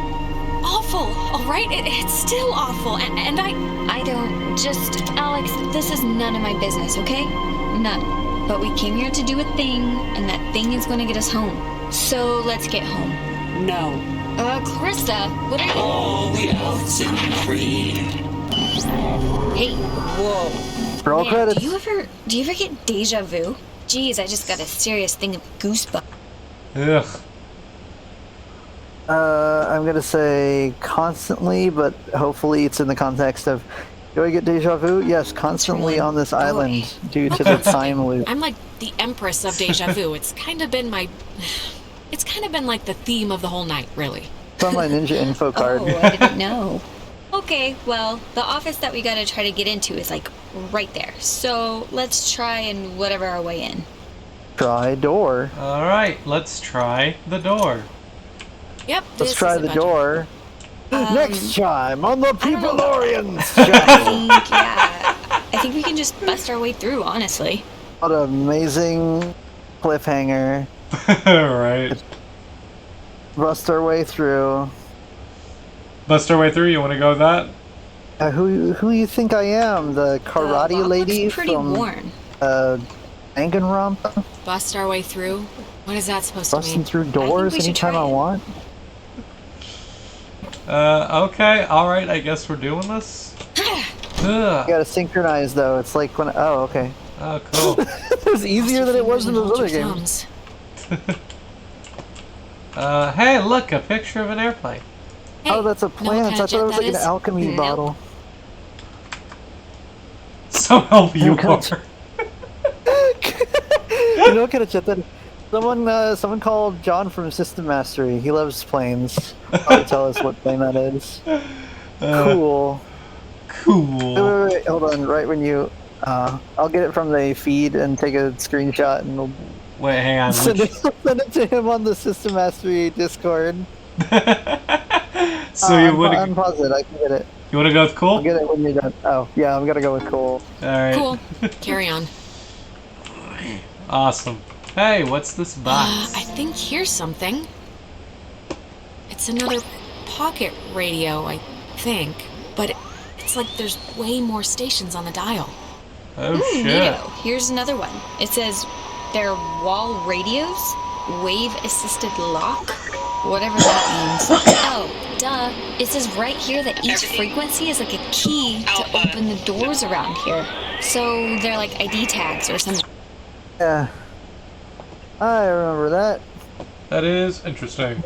awful, alright? It's still awful, and I don't. Just. Alex, this is none of my business, okay? None. But we came here to do a thing, and that thing is gonna get us home. So let's get home. No. Clarissa, what are you. All the Oxenfree. Hey, whoa. Roll Man, credits. do you ever get deja vu? Jeez, I just got a serious thing of goosebumps. Ugh. I'm gonna say constantly, but hopefully it's in the context of, do I get deja vu? Yes, constantly on this island due to the time loop. I'm like the empress of deja vu. It's kind of been like the theme of the whole night, really. It's on my ninja info card. Oh, I didn't know. Okay, well, the office that we gotta try to get into is like right there. So let's try and whatever our way in. Try door. Alright, let's try the door. Yep. Let's this try is a the budget. door. Next time on the don't know. Peepolorians I channel. think we can just bust our way through, honestly. What an amazing cliffhanger. Right. Bust our way through. Bust our way through, you wanna go with that? Who you think I am? The karate lock lady looks pretty from worn. Danganronpa? Bust our way through. What is that supposed to Busting mean? through doors we should anytime try I it. want? Okay, alright, I guess we're doing this. You Ugh. gotta synchronize though. It's like when. Oh, okay. Oh, cool. It was easier than it was in those Hold other your games. thumbs. Hey, look, a picture of an airplane. Hey, Oh, that's a know what plant. kind I of thought it jet was that like an is? alchemy Nope. bottle. So help you kind of- are. You know what kind of jet that is? Someone called John from System Mastery. He loves planes. I'll tell us what plane that is. Cool. Cool. Wait, hold on. Right when you, I'll get it from the feed and take a screenshot and we'll Wait, hang on. send it to him on the System Mastery Discord. So you wanna unpause it. I can get it. you wanna go with I'll cool? get it when you're done. Oh, yeah. I'm gonna go with cool. Alright. Cool. Carry on. Awesome. Hey, what's this box? I think here's something. It's another pocket radio, I think. But it's like there's way more stations on the dial. Oh shit. Neato. Here's another one. It says they're wall radios, wave assisted lock, whatever that means. Oh, duh. It says right here that each frequency is like a key to open the doors around here. So they're like ID tags or something. Yeah. I remember that. That is interesting.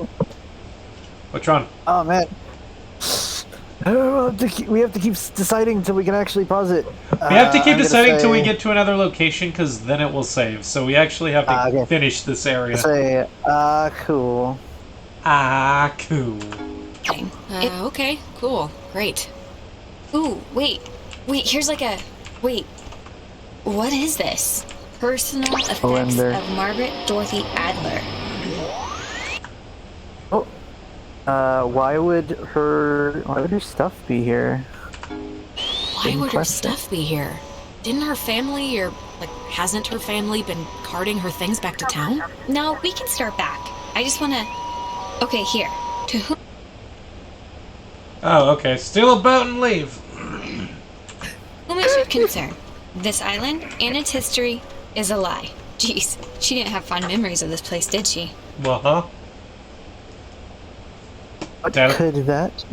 What's wrong? Oh man. We have to keep deciding until we can actually pause it. We have to keep deciding till we get to another location, because then it will save. So we actually have to finish this area. Say, cool. Cool. Okay, cool, great. Ooh, wait, here's like a... Wait, what is this? Personal effects of Margaret Dorothy Adler. Why would her stuff be here? Why would her stuff be here? Didn't her family, or, like, hasn't her family been carting her things back to town? No, we can start back. I just wanna... Okay, here. To whom... Oh, okay. Steal a boat and leave. Whom it should concern. This island and its history is a lie. Jeez, she didn't have fond memories of this place, did she? Well, huh? What could that...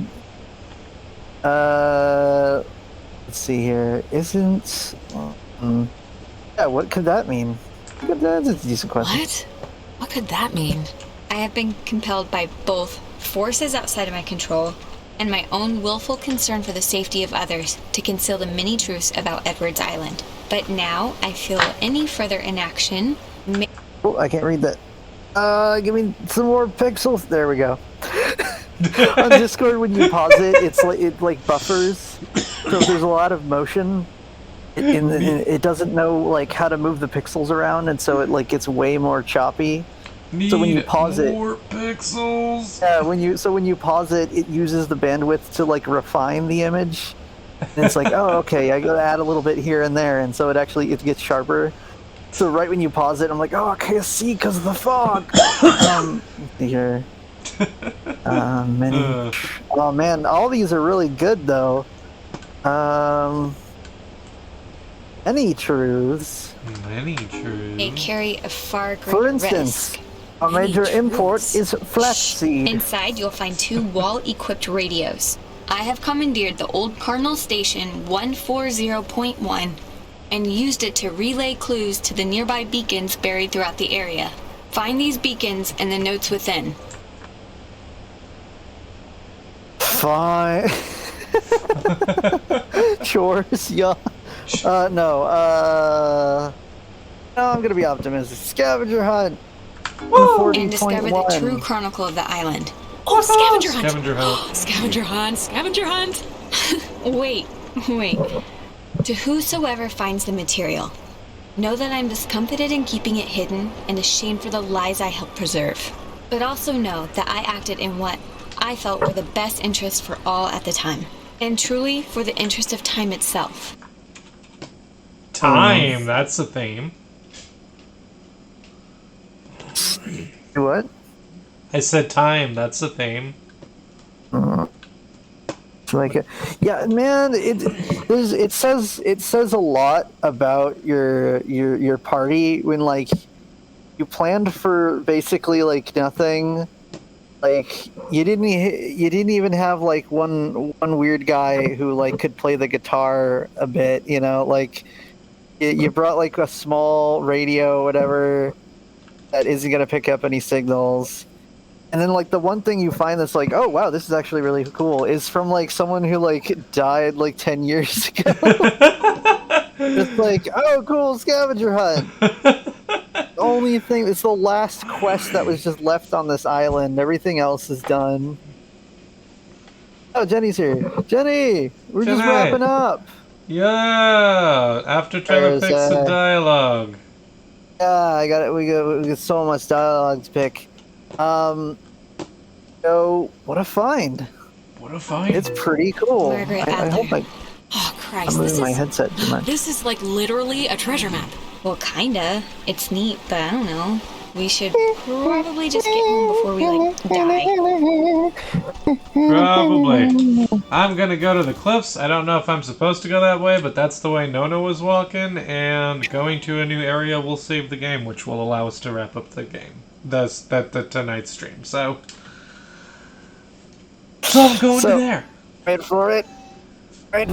let's see here. Isn't... yeah, what could that mean? That's a decent question. What? What could that mean? I have been compelled by both forces outside of my control and my own willful concern for the safety of others to conceal the many truths about Edwards Island. But now I feel any further inaction may... Oh, I can't read that. Give me some more pixels. There we go. On Discord, when you pause it, it buffers. So if there's a lot of motion, it doesn't know like how to move the pixels around, and so it gets way more choppy. So when you pause more pixels. Yeah, when you pause it, it uses the bandwidth to refine the image. And it's like, oh, okay, I gotta add a little bit here and there, and so it gets sharper. So right when you pause it, I'm like, oh, I can't see because of the fog. Let's see here. Many. Oh man, all these are really good though. Many truths. Many truths. They carry a far greater For instance, risk. a major import is flaxseed. Inside, you'll find 2 wall-equipped radios. I have commandeered the old Cardinal Station 140.1 and used it to relay clues to the nearby beacons buried throughout the area. Find these beacons and the notes within. Fine. Chores, yeah. No, I'm gonna be optimistic. Scavenger hunt. And discover the true chronicle of the island. Oh, scavenger hunt! Scavenger hunt. Scavenger hunt! Scavenger hunt! Wait. To whosoever finds the material, know that I'm discomfited in keeping it hidden and ashamed for the lies I helped preserve. But also know that I acted in what I felt were the best interests for all at the time. And truly for the interest of time itself. Time, that's a theme. What? I said time, that's a theme. Yeah, man. It says a lot about your party when you planned for basically nothing. You didn't even have one weird guy who could play the guitar a bit. You brought a small radio, whatever, that isn't gonna pick up any signals. And then the one thing you find that's oh wow, this is actually really cool is from someone who died 10 years ago. Just oh cool, scavenger hunt. The only thing, it's the last quest that was just left on this island. Everything else is done. Oh, Jenny's here. Jenny, we're just wrapping up. Yeah, after trying to pick some dialogue. Yeah, I got it. We got so much dialogue to pick. So what a find! What a find! It's pretty cool. I hope Oh Christ! I'm moving my headset too much. This is literally a treasure map. Well, kinda. It's neat, but I don't know. We should probably just get home before we die. Probably. I'm gonna go to the cliffs. I don't know if I'm supposed to go that way, but that's the way Nona was walking, and going to a new area will save the game, which will allow us to wrap up the game. The tonight's stream. So I'm going to there. Wait for it. And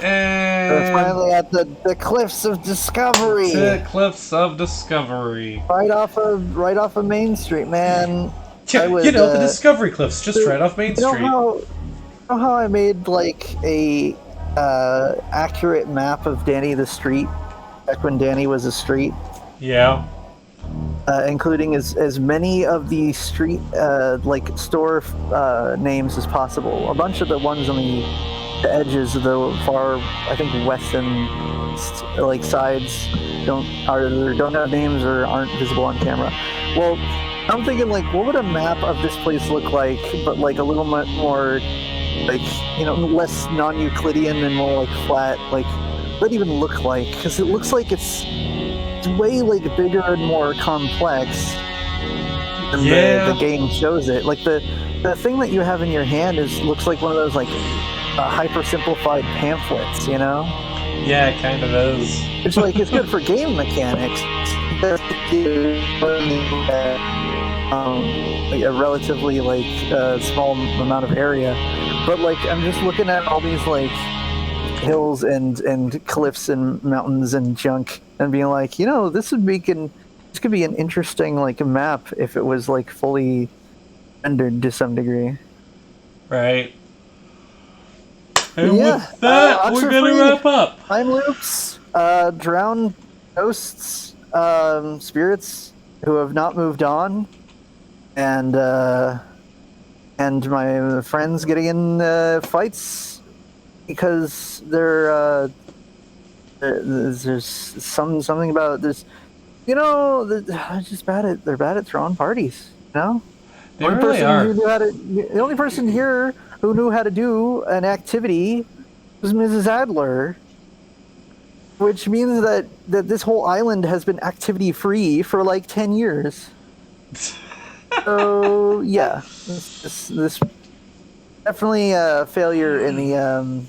we're finally at the Cliffs of Discovery. The Cliffs of Discovery. Right off of Main Street, man. Yeah, I would, you know, the Discovery Cliffs, just right off Main you know Street. You know how I made like a accurate map of Danny the Street back when Danny was a street? Yeah. Including as many of the street like store names as possible. A bunch of the ones on the edges of the far, I think, west and like sides don't have names or aren't visible on camera. Well, I'm thinking like, what would a map of this place look like, but like a little bit more, like, you know, less non-Euclidean and more like flat. Like, what would it even look like? Because it looks like it's way like bigger and more complex than the game shows it. Like the thing that you have in your hand looks like one of those like hyper simplified pamphlets, you know? Yeah, it kind of is. It's like it's good for game mechanics. Like a relatively like small amount of area, but like I'm just looking at all these like hills and cliffs and mountains and junk and being like, you know, this could be an interesting like map if it was like fully rendered to some degree. Right. And yeah, with that, we're gonna wrap up. Time loops, drowned ghosts, spirits who have not moved on, and my friends getting in fights because there's something about this, you know, they're just they're bad at throwing parties, you know? They really are. The only person here who knew how to do an activity was Mrs. Adler, which means that this whole island has been activity free for like 10 years. So yeah, this definitely a failure in the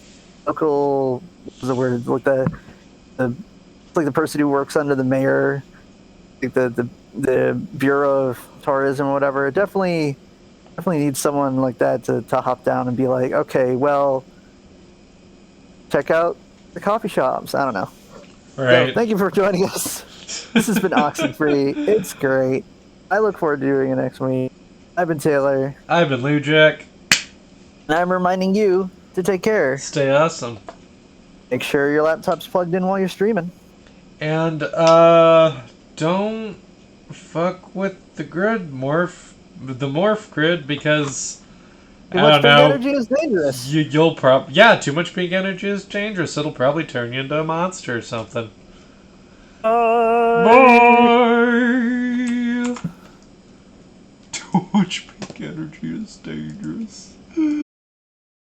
local. What's the word? Like the person who works under the mayor, like the Bureau of Tourism or whatever. It definitely needs someone like that to hop down and be like, okay, well, check out the coffee shops. I don't know. Right. So, thank you for joining us. This has been Oxenfree. It's great. I look forward to doing it next week. I've been Taylor. I've been Lou Jack. And I'm reminding you to take care. Stay awesome. Make sure your laptop's plugged in while you're streaming. And, don't fuck with the grid morph grid, because Too much pink energy is dangerous. You'll too much pink energy is dangerous. It'll probably turn you into a monster or something. Bye. Too much pink energy is dangerous.